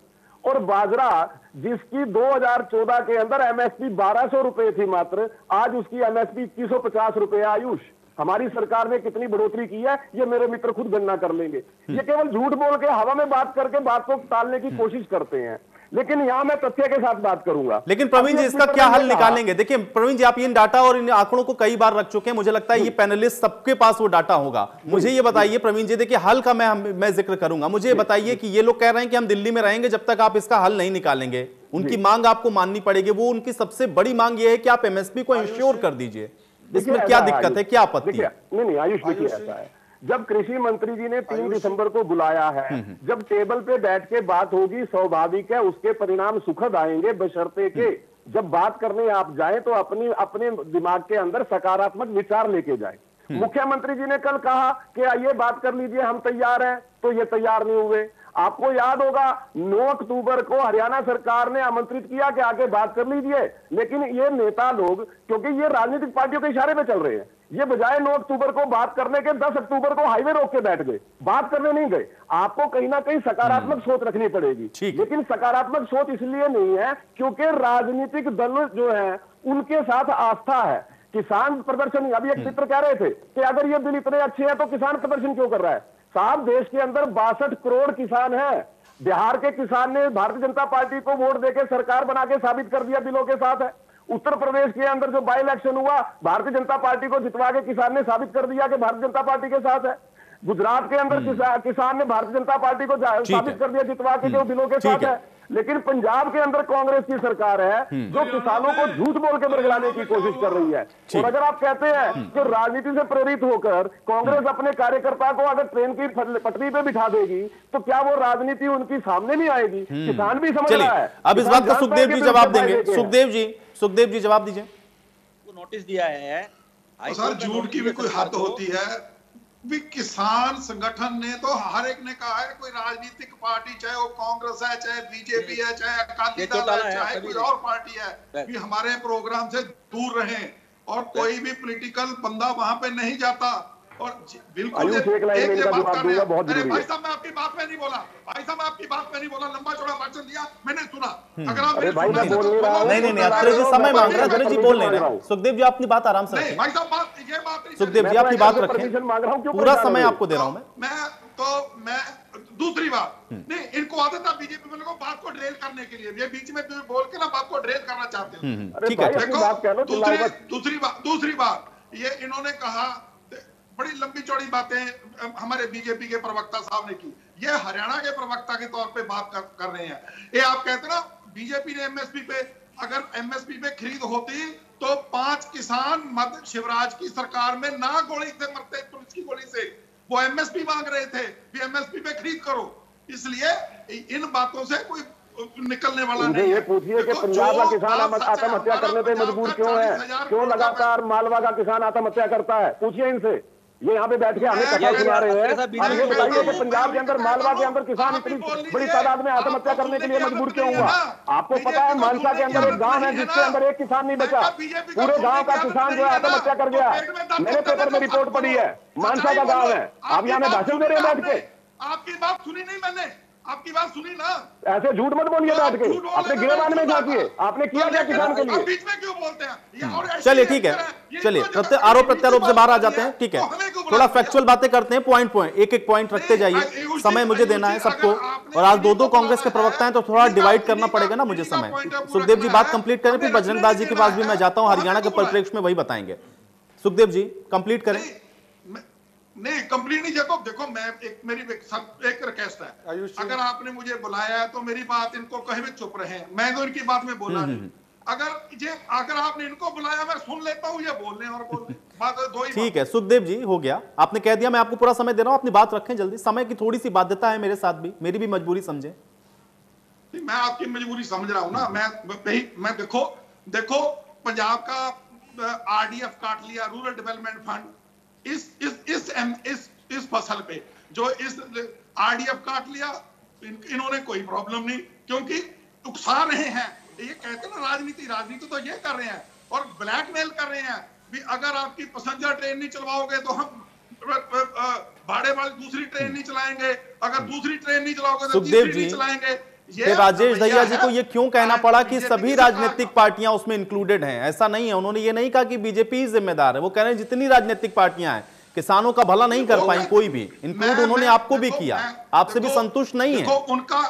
और बाजरा, जिसकी 2014 के अंदर एमएसपी 1200 रुपए थी मात्र, आज उसकी एमएसपी 2150 रुपए। आयुष, हमारी सरकार ने कितनी बढ़ोतरी की है ये मेरे मित्र खुद गणना कर लेंगे। ये केवल झूठ बोल के हवा में बात करके बात को टालने की कोशिश करते हैं, लेकिन यहां मैं तथ्य के साथ बात करूंगा। लेकिन प्रवीण जी, इसका क्या हल निकालेंगे? देखिए प्रवीण जी, आप इन डाटा और इन आंकड़ों को कई बार रख चुके हैं, मुझे लगता है ये पैनलिस्ट सबके पास वो डाटा होगा। मुझे ये बताइए प्रवीण जी, देखिए हल का मैं जिक्र करूंगा, मुझे ये बताइए कि ये लोग कह रहे हैं कि हम दिल्ली में रहेंगे जब तक आप इसका हल नहीं निकालेंगे। उनकी मांग आपको माननी पड़ेगी। वो उनकी सबसे बड़ी मांग ये है कि आप एमएसपी को इंश्योर कर दीजिए। इसमें क्या दिक्कत है, क्या आपत्ति है? नहीं, आयुष, देखिए ऐसा है, जब कृषि मंत्री जी ने 3 दिसंबर को बुलाया है, जब टेबल पे बैठ के बात होगी, स्वाभाविक है उसके परिणाम सुखद आएंगे, बशर्ते के जब बात करने आप जाएं तो अपने दिमाग के अंदर सकारात्मक विचार लेके जाएं। मुख्यमंत्री जी ने कल कहा कि आइए बात कर लीजिए, हम तैयार हैं, तो ये तैयार नहीं हुए। आपको याद होगा 9 अक्टूबर को हरियाणा सरकार ने आमंत्रित किया कि आके बात कर लीजिए, लेकिन ये नेता लोग, क्योंकि ये राजनीतिक पार्टियों के इशारे पे चल रहे हैं, ये बजाय 9 अक्टूबर को बात करने के 10 अक्टूबर को हाईवे रोक के बैठ गए, बात करने नहीं गए। आपको कहीं ना कहीं सकारात्मक सोच रखनी पड़ेगी, लेकिन सकारात्मक सोच इसलिए नहीं है क्योंकि राजनीतिक दल जो है उनके साथ आस्था है। किसान प्रदर्शन, अभी एक मित्र कह रहे थे कि अगर ये बिल इतने अच्छे हैं तो किसान प्रदर्शन क्यों कर रहा है? साहब, देश के अंदर 62 करोड़ किसान हैं। बिहार के किसान ने भारतीय जनता पार्टी को वोट देकर सरकार बना के साबित कर दिया बिलों के साथ है। उत्तर प्रदेश के अंदर जो बाई इलेक्शन हुआ, भारतीय जनता पार्टी को जितवा के किसान ने साबित कर दिया कि भारतीय जनता पार्टी के साथ है। गुजरात के अंदर किसान ने भारतीय जनता पार्टी को साबित कर दिया जितवा के जो बिलों के साथ है। लेकिन पंजाब के अंदर कांग्रेस की सरकार है जो किसानों को झूठ बोल के बरगलाने की कोशिश कर रही है। और अगर आप कहते हैं कि राजनीति से प्रेरित होकर कांग्रेस अपने कार्यकर्ता को अगर ट्रेन की पटरी पे बिठा देगी तो क्या वो राजनीति उनकी सामने नहीं आएगी? किसान भी समझ रहा है। अब इस बात का सुखदेव जी जवाब देंगे। सुखदेव जी जवाब दीजिए। नोटिस दिया है, सर झूठ की भी कोई हद होती है। भी किसान संगठन ने तो हर एक ने कहा है, कोई राजनीतिक पार्टी, चाहे वो कांग्रेस है, चाहे बीजेपी है, चाहे अकाली दल है, चाहे कोई और पार्टी है, भी हमारे प्रोग्राम से दूर रहें और कोई भी पॉलिटिकल बंदा वहां पे नहीं जाता। और बिल्कुल एक बात कर रहे हैं। अरे भाई साहब, मैं आपकी बात में नहीं बोला, भाई साहब आपकी बात में नहीं बोला, लंबा चौड़ा भाषण दिया, मैंने सुना। अगर आप नहीं, अखिलेश जी समय मांग रहे हैं, अखिलेश जी बोल नहीं रहे। सुखदेव जी अपनी बात आराम से रखें। भाई साहब ये बात सुखदेव जी अपनी बात रखें, पूरा समय आपको दे रहा हूं मैं दूसरी बात नहीं, इनको आदत है बीजेपी वालों को बात को ड्रेल करने के लिए, ये बीच में बोल के ना बात को ड्रेल करना चाहते हैं। ठीक है, देखो दूसरी बात ये इन्होंने कहा, बड़ी लंबी चौड़ी बातें हमारे बीजेपी के प्रवक्ता साहब ने की, ये हरियाणा के प्रवक्ता के तौर पे बात कर रहे हैं। ये आप कहते ना बीजेपी ने एमएसपी पे, अगर एमएसपी पे खरीद होती तो 5 किसान मध्य शिवराज की सरकार में ना गोली से मरते, पुलिस की गोली से। वो एमएसपी मांग रहे थे भी एमएसपी पे खरीद करो, इसलिए इन बातों से कोई निकलने वाला नहीं है। ये पूछिए कि पंजाब का किसान आत्महत्या करने पे मजबूर क्यों है? क्यों लगातार मालवा का किसान आत्महत्या करता है? पूछिए इनसे। ये यहाँ पे बैठ के हमें कथा सुना रहे हैं। आप ये बताइए कि पंजाब के अंदर, मालवा के अंदर किसान इतनी बड़ी तादाद में आत्महत्या करने के लिए मजबूर क्यों हुआ? आपको पता है मानसा के अंदर एक गांव है जिसके अंदर एक किसान नहीं बचा, पूरे गांव का किसान जो है आत्महत्या कर गया। मैंने पेपर में रिपोर्ट पढ़ी है, मानसा का गाँव है। आप यहाँ में भाषण दे रहे हैं बैठ के। आपकी बात सुनी नहीं मैंने, आपकी बात सुनी ना। ऐसे झूठ मत बोलिए बैठ के, अपने गिरबान में झांकिए, आपने किया क्या किसान के लिए? बीच में क्यों बोलते हैं? चलिए ठीक है, चलिए आरोप प्रत्यारोप से बाहर आ जाते हैं। ठीक है, थोड़ा फैक्चुअल बातें करते हैं, पॉइंट पॉइंट, एक एक पॉइंट रखते जाइए। समय मुझे देना है सबको, और आज दो दो कांग्रेस के प्रवक्ता हैं तो थोड़ा डिवाइड करना पड़ेगा ना मुझे समय। सुखदेव जी बात कंप्लीट करें, फिर बजरंग दास जी के पास भी मैं जाता हूं, हरियाणा के परिप्रेक्ष्य में वही बताएंगे। सुखदेव जी कंप्लीट करें। नहीं कंप्लीट नहीं, देखो मैं मेरी एक रिक्वेस्ट है, अगर आपने मुझे बुलाया है तो मेरी बात इनको कहे में चुप रहे, मैं तो इनकी बात में बोला नहीं। अगर आपने इनको बुलाया मैं सुन लेता हूँ, ये बोलने और बोलने बात दो ही। ठीक है सुखदेव जी, हो गया, आपने कह दिया, मैं आपको पूरा समय दे रहा हूँ, अपनी बात रखें जल्दी, समय की थोड़ी सी बाध्यता है मेरे साथ भी, मेरी भी मजबूरी समझे। मैं आपकी मजबूरी समझ रहा हूँ ना, मैं देखो पंजाब का RDF काट लिया, रूरल डेवलपमेंट फंड, इस फसल पे जो इस RDF काट लिया, इन्होंने कोई प्रॉब्लम नहीं, क्योंकि उकसा रहे हैं। ये कहते हैं ना राजनीति तो ये कर रहे हैं और ब्लैकमेल कर रहे हैं भी अगर आपकी पैसेंजर ट्रेन नहीं चलवाओगे तो हम भाड़े वाली दूसरी ट्रेन नहीं चलाएंगे, अगर दूसरी ट्रेन नहीं चलाओगे तो तीसरी नहीं चलाएंगे। ये राजेश दहिया जी को ये क्यों कहना पड़ा कि सभी राजनीतिक पार्टियां उसमें इंक्लूडेड हैं? ऐसा नहीं है, उन्होंने ये नहीं कहा कि बीजेपी जिम्मेदार है, वो कह रहे हैं जितनी राजनीतिक पार्टियां हैं किसानों का भला नहीं कर पाई कोई भी, इंक्लूड उन्होंने आपको भी किया, आपसे भी संतुष्ट नहीं है। उनका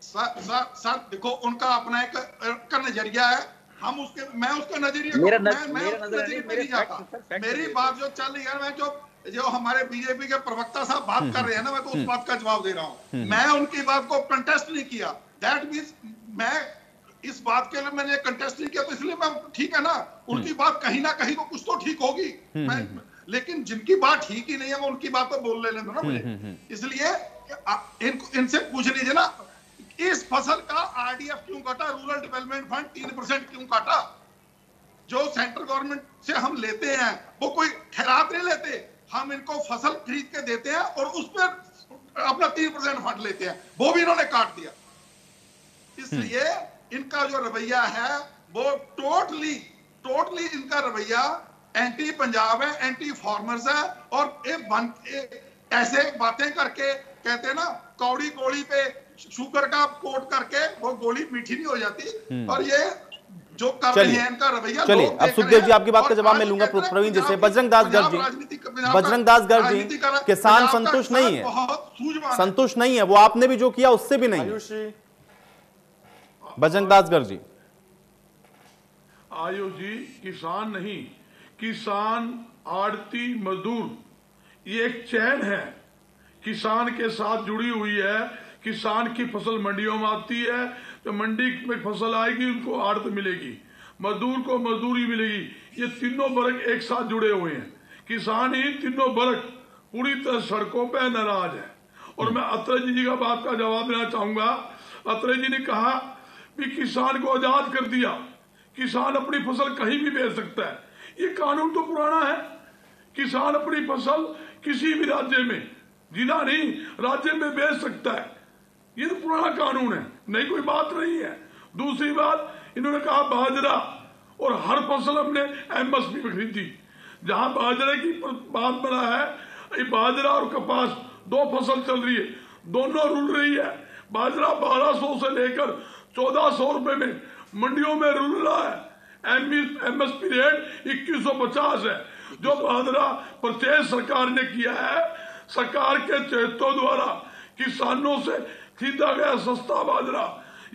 सर देखो उनका अपना एक नजरिया है, हम उसके मैं उसके नजरिए पे नहीं जाता। मेरी बात जो चल रही है, मैं जो हमारे बीजेपी के प्रवक्ता साहब बात कर रहे हैं ना, मैं तो उस बात का जवाब दे रहा हूँ। मैं उनकी बात को कंटेस्ट नहीं किया, दैट मीन्स मैं इस बात के लिए मैंने कंटेस्ट नहीं किया, तो इसलिए मैं ठीक है ना, उनकी बात कहीं ना कहीं तो कुछ तो ठीक होगी, लेकिन जिनकी बात ठीक ही नहीं है मैं उनकी बात तो बोल लेने दो ना मुझे। इसलिए इनसे पूछ लीजिए ना, इस फसल का RDF क्यों काटा, रूरल डेवलपमेंट फंड 3% क्यों काटा? जो सेंट्रल गवर्नमेंट से हम लेते हैं वो कोई खैरात नहीं लेते, हम इनको फसल खरीद के देते हैं और उस पर अपना 3% फंड लेते हैं, वो भी इन्होंने काट दिया। इसलिए इनका जो रवैया है वो टोटली इनका रवैया एंटी पंजाब है, एंटी फार्मर्स है, और ऐसे बातें करके कहते हैं ना, कौड़ी गोली पे शुगर का कोट करके वो गोली मीठी नहीं हो जाती, और ये जो कर रहे हैं इनका रवैया। चलिए अब सुखदेव जी आपकी बात का जवाब मैं लूंगा प्रवीण जी से। बजरंग दास गर्ग जी, किसान संतुष्ट नहीं है, संतुष्ट नहीं है, वो आपने भी जो किया उससे भी नहीं। बजरंग दास गर्ग जी। आयुष जी, किसान नहीं, किसान, आड़ती, मजदूर, ये एक चैन है, किसान के साथ जुड़ी हुई है। किसान की फसल मंडियों में आती है, तो मंडी में फसल आएगी उनको आड़त मिलेगी, मजदूर को मजदूरी मिलेगी, ये तीनों वर्ग एक साथ जुड़े हुए हैं। किसान ही तीनों वर्ग पूरी तरह सड़कों पर नाराज है। और मैं अत्रे जी का बात का जवाब देना चाहूंगा। अत्रे जी ने कहा कि किसान को आजाद कर दिया, किसान अपनी फसल कहीं भी बेच सकता है। ये कानून तो पुराना है, किसान अपनी फसल किसी भी राज्य में, जिला नहीं राज्य में बेच सकता है, ये तो पुराना कानून है, नई कोई बात नहीं है। दूसरी बात, इन्होंने कहा बाजरा और हर फसल हमने MSP पे खरीदी। जहां बाजरे की बात बना है, ये बाजरा और कपास दो फसल चल रही है, दोनों रुल रही है। बाजरा 1200 से लेकर 1400 रुपए में मंडियों में रुल रहा है, MSP रेट 2150 है। जो बाजरा परचेज सरकार ने किया है, सरकार के चेतों द्वारा किसानों से खरीदा गया सस्ता बाजरा,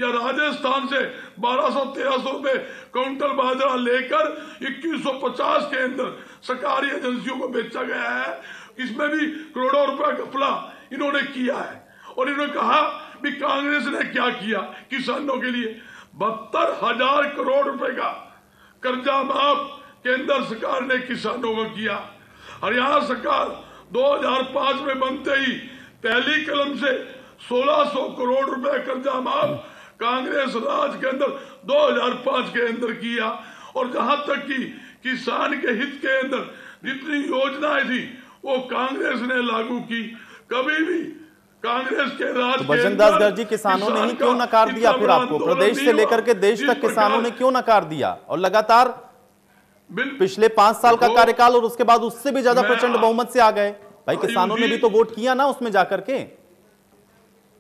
या राजस्थान से 1200-1300 रुपए क्विंटल बाजरा लेकर 2150 के अंदर सरकारी एजेंसियों को बेचा गया है। इसमें भी करोड़ों रुपए घपला इन्होंने किया है। और इन्होंने कहा कि कांग्रेस ने क्या किया किसानों के लिए, 72,000 करोड़ रुपए का कर्जा माफ केंद्र सरकार ने किसानों को किया। हरियाणा सरकार 2005 में बनते ही पहली कलम से 1600 करोड़ रुपए कर्जा माफ कांग्रेस राज के अंदर 2005 के अंदर किया। और जहां तक कि किसान के हित के अंदर जितनी योजनाएं थी वो कांग्रेस ने लागू की। कभी भी कांग्रेस के राज तो बजरंग दास गर्ग जी, किसानों ने ही क्यों नकार दिया फिर आपको? प्रदेश से लेकर के देश तक किसानों ने क्यों नकार दिया? और लगातार पिछले 5 साल का कार्यकाल और उसके बाद उससे भी ज्यादा प्रचंड बहुमत से आ गए। भाई किसानों ने भी तो वोट किया ना उसमें जाकर के।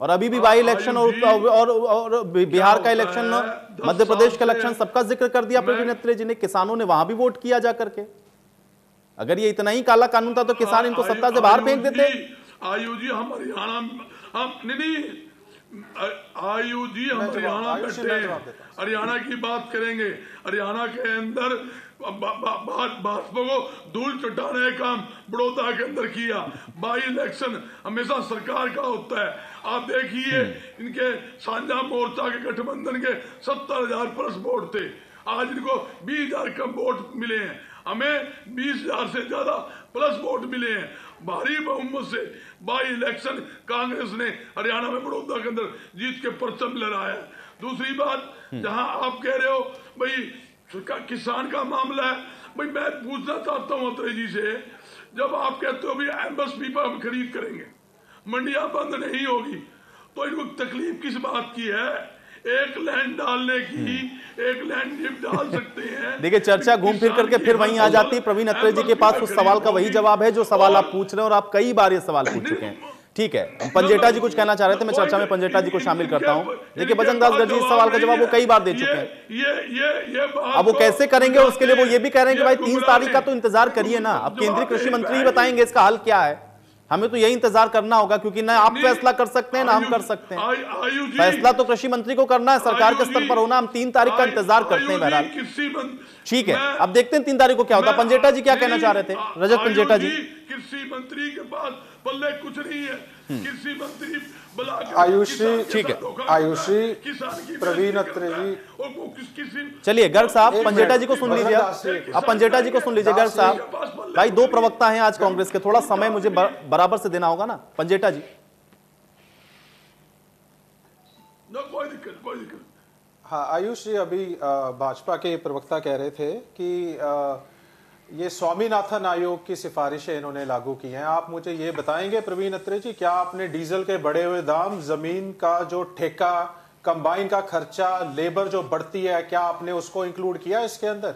और अभी भी बाई इलेक्शन और बिहार का इलेक्शन, मध्य प्रदेश का इलेक्शन, सबका जिक्र कर दिया प्रवीण अत्रे जी ने। किसानों ने वहां भी वोट किया जाकर के। अगर ये इतना ही काला कानून था तो किसान इनको सत्ता से बाहर फेंक देते। आयुजी हम हरियाणा, हम आयुजी हम हरियाणा बैठे हैं, हरियाणा की बात करेंगे। हरियाणा के अंदर भाजपा को धूल चटाने का काम बड़ौदा के अंदर किया। बाई इलेक्शन हमेशा सरकार का होता है। आप देखिए इनके साझा मोर्चा के गठबंधन के 70,000 प्लस वोट थे, आज इनको 20,000 कम वोट मिले हैं। हमें 20,000 से ज्यादा प्लस वोट मिले हैं। भारी बहुमत से बाई इलेक्शन कांग्रेस ने हरियाणा में बड़ौदा के अंदर जीत के परचम लहराया। दूसरी बात, जहां आप कह रहे हो भाई किसान का मामला है, भाई मैं पूछना चाहता हूं अत्रे जी से, जब आप कहते हो भाई एमएसपी पर हम खरीद करेंगे, मंडियां बंद नहीं होगी, तो इनको तकलीफ किस बात की है? एक लैंड डालने की, एक लैंड डाल सकते हैं। देखिए चर्चा घूम फिर करके फिर वहीं आ जाती है। प्रवीण अत्रे जी के पास उस सवाल का वही जवाब है जो सवाल आप पूछ रहे हैं, और आप कई बार ये सवाल पूछ चुके हैं। ठीक है, पंजेटा जी कुछ कहना चाह रहे थे, मैं चर्चा में पंजेटा जी को शामिल करता हूं। देखिए बजरंग दास गर्ग जी इस सवाल का जवाब वो कई बार दे चुके हैं। अब वो कैसे करेंगे उसके लिए वो ये भी कह रहे हैं कि भाई 3 तारीख का तो इंतजार करिए ना, अब केंद्रीय कृषि मंत्री ही बताएंगे इसका हल क्या है। हमें तो यही इंतजार करना होगा, क्योंकि ना आप फैसला कर सकते हैं ना हम कर सकते हैं। फैसला तो कृषि मंत्री को करना है, सरकार के स्तर पर होना। हम 3 तारीख का इंतजार करते हैं बहरहाल। ठीक है, अब देखते हैं 3 तारीख को क्या होता है। पंजेटा जी क्या कहना चाह रहे थे? रजत पंजेटा जी। कृषि मंत्री के पास पल्ले कुछ नहीं है। कृषि मंत्री आयुषी, ठीक है, आयुषी, प्रवीण अत्रे जी। चलिए गर्ग साहब, पंजेटा जी को सुन लीजिए। अब पंजेटा जी को सुन लीजिए गर्ग साहब। भाई 2 प्रवक्ता हैं आज कांग्रेस के, थोड़ा समय मुझे बराबर से देना होगा ना। पंजेटा जी। कोई दिक्कत। हाँ आयुष जी, अभी भाजपा के प्रवक्ता कह रहे थे कि ये स्वामीनाथन आयोग की सिफारिशें इन्होंने लागू की हैं। आप मुझे ये बताएंगे प्रवीण अत्रे जी, क्या आपने डीजल के बढ़े हुए दाम, जमीन का जो ठेका, कंबाइन का खर्चा, लेबर जो बढ़ती है, क्या आपने उसको इंक्लूड किया इसके अंदर?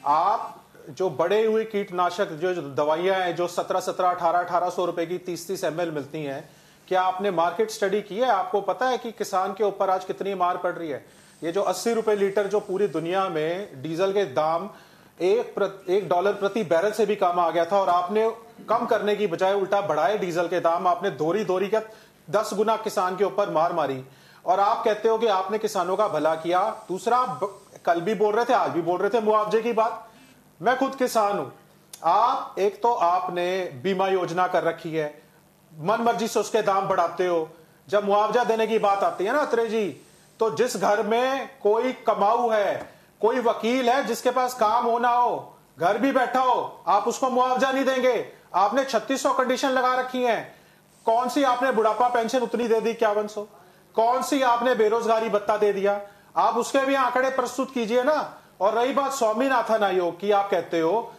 आप जो बढ़े हुए कीटनाशक जो दवाइयां हैं जो 1700 1800 रुपए की 30 ml मिलती हैं, क्या आपने मार्केट स्टडी की है? आपको पता है कि किसान के ऊपर आज कितनी मार पड़ रही है? ये जो 80 रुपए लीटर जो पूरी दुनिया में डीजल के दाम $1 प्रति बैरल से भी कम आ गया था, और आपने कम करने की बजाय उल्टा बढ़ाए डीजल के दाम। आपने दोरी का 10 गुना किसान के ऊपर मार मारी, और आप कहते हो कि आपने किसानों का भला किया। दूसरा, कल भी बोल रहे थे, आज भी बोल रहे थे मुआवजे की बात। मैं खुद किसान हूं। आप एक तो आपने बीमा योजना कर रखी है, मन मर्जी से उसके दाम बढ़ाते हो। जब मुआवजा देने की बात आती है ना अत्रे जी, तो जिस घर में कोई कमाऊ है, कोई वकील है जिसके पास काम होना हो, घर भी बैठा हो, आप उसको मुआवजा नहीं देंगे। आपने 3600 कंडीशन लगा रखी है। कौन सी आपने बुढ़ापा पेंशन उतनी दे दी 5100? कौन सी आपने बेरोजगारी भत्ता दे दिया? आप उसके भी आंकड़े प्रस्तुत कीजिए ना। और रही बात स्वामीनाथन आयोग की, आप कहते हो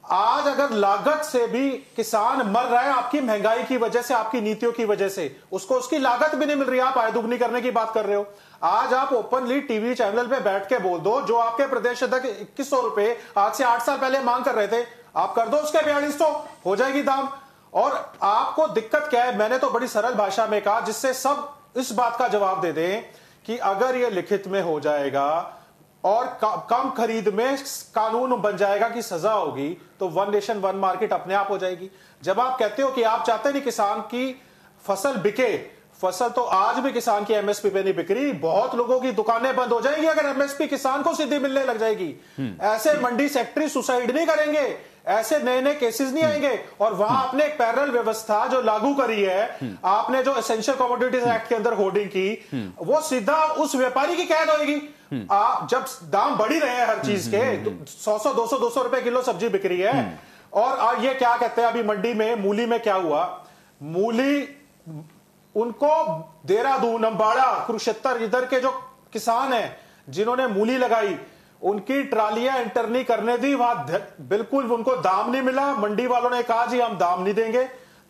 आज अगर लागत से भी किसान मर रहा है आपकी महंगाई की वजह से, आपकी नीतियों की वजह से, उसको उसकी लागत भी नहीं मिल रही, आप आय दुगनी करने की बात कर रहे हो। आज आप ओपनली टीवी चैनल पे बैठ के बोल दो, जो आपके प्रदेश अध्यक्ष 2100 रुपए आज से 8 साल पहले मांग कर रहे थे, आप कर दो उसके 4200, हो जाएगी दाम। और आपको दिक्कत क्या है? मैंने तो बड़ी सरल भाषा में कहा, जिससे सब इस बात का जवाब दे दें कि अगर यह लिखित में हो जाएगा और कम खरीद में कानून बन जाएगा कि सजा होगी, तो 1 नेशन 1 मार्केट अपने आप हो जाएगी। जब आप कहते हो कि आप चाहते नहीं किसान की फसल बिके, फसल तो आज भी किसान की एमएसपी पे नहीं बिक रही। बहुत लोगों की दुकानें बंद हो जाएंगी अगर एमएसपी किसान को सीधी मिलने लग जाएगी। ऐसे मंडी सेक्रेटरी सुसाइड नहीं करेंगे, ऐसे नए नए केसेस नहीं आएंगे। और वहां आपने एक पैरेलल व्यवस्था जो लागू करी है, आपने जो एसेंशियल कमोडिटीज एक्ट के अंदर होर्डिंग की, वो सीधा उस व्यापारी की कैद होगी। आप जब दाम बढ़ ही रहे हैं हर चीज के, 100-200 रुपए किलो सब्जी बिक रही है। और ये क्या कहते हैं, अभी मंडी में मूली में क्या हुआ, मूली उनको देहरादून, अंबाड़ा, कुरुक्षेत्र, इधर के जो किसान हैं जिन्होंने मूली लगाई, उनकी ट्रालियां एंटर नहीं करने दी, वहां बिल्कुल उनको दाम नहीं मिला। मंडी वालों ने कहा जी हम दाम नहीं देंगे,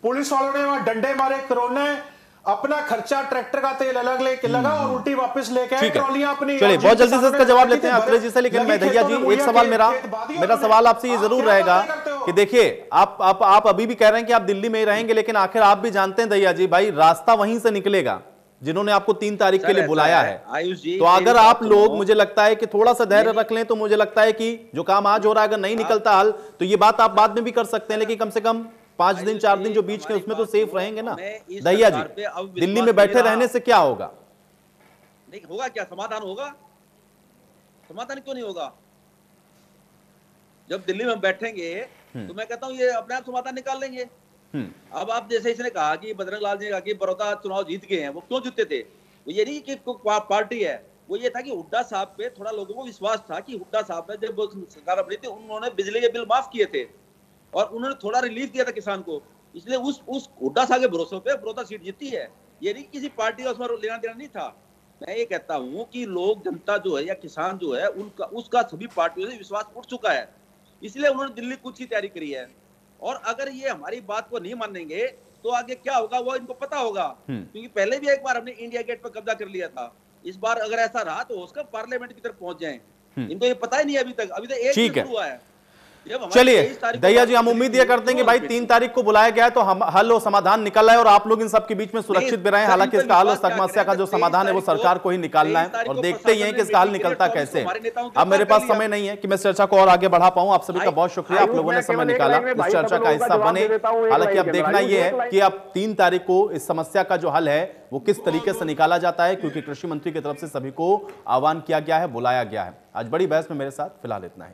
पुलिस वालों ने वहां डंडे मारे, कोरोना अपना खर्चा ट्रैक्टर का तेल अलग लेके लगा और उल्टी वापस लेके आए ट्रॉलियां अपनी। चलिए बहुत जल्दी से इसका जवाब लेते हैं अखिलेश जी से, लेकिन मैं दहिया जी एक सवाल मेरा सवाल आपसे ये जरूर रहेगा कि देखिए आप अभी भी कह रहे हैं कि आप दिल्ली में ही रहेंगे, लेकिन आखिर आप भी जानते हैं दहिया जी भाई रास्ता वहीं से निकलेगा जिन्होंने आपको 3 तारीख के लिए बुलाया है। तो अगर आप लोग, मुझे लगता है कि थोड़ा सा धैर्य रख लें तो मुझे लगता है कि जो काम आज हो रहा है अगर नहीं निकलता हल तो ये बात आप बाद में भी कर सकते हैं, लेकिन कम से कम 5 दिन 4 दिन जो बीच के उसमें तो सेफ रहेंगे ना। दहिया जी, दिल्ली में बैठे रहने से क्या होगा? नहीं होगा क्या, समाधान होगा? समाधान क्यों नहीं होगा? जब दिल्ली में बैठेंगे तो मैं कहता हूं ये अपने आप समाधान निकाल लेंगे। अब आप जैसे इसने कहा कि बजरंग लाल जी ने कहा कि बड़ौदा चुनाव जीत गए हैं, वो क्यों जीते थे? वो ये नहीं कि पार्टी है, वो ये था कि हुड्डा साहब पे थोड़ा लोगों को विश्वास था कि हुड्डा साहब ने जब सरकार बनी थी उन्होंने बिजली के बिल माफ किए थे और उन्होंने थोड़ा रिलीफ दिया था किसान को, इसलिए उस हुड्डा साहब के भरोसे पे बड़ौदा सीट जीती है। ये नहीं किसी पार्टी का उसमें लेना देना नहीं था। मैं ये कहता हूँ कि लोग, जनता जो है या किसान जो है उसका सभी पार्टियों से विश्वास उठ चुका है, इसलिए उन्होंने दिल्ली कूच की तैयारी करी है। और अगर ये हमारी बात को नहीं मानेंगे तो आगे क्या होगा वो इनको पता होगा, क्योंकि पहले भी एक बार हमने इंडिया गेट पर कब्जा कर लिया था। इस बार अगर ऐसा रहा तो उसका पार्लियामेंट की तरफ पहुंच जाए। इनको ये पता ही नहीं अभी तक एक दिन हुआ है। चलिए दहिया जी, हम उम्मीद ये करते हैं कि भाई 3 तारीख को बुलाया गया है तो हम हल और समाधान निकल आए और आप लोग इन सब के बीच में सुरक्षित भी रहें। हालांकि इसका हल और समस्या का जो समाधान है वो सरकार को ही निकालना है और देखते ही हैं कि इसका हल निकलता कैसे। अब मेरे पास समय नहीं है कि मैं चर्चा को और आगे बढ़ा पाऊं। आप सभी का बहुत शुक्रिया, आप लोगों ने समय निकाला, इस चर्चा का हिस्सा बने। हालांकि अब देखना यह है कि अब 3 तारीख को इस समस्या का जो हल है वो किस तरीके से निकाला जाता है, क्योंकि कृषि मंत्री की तरफ से सभी को आह्वान किया गया है, बुलाया गया है। आज बड़ी बहस में मेरे साथ फिलहाल इतना ही।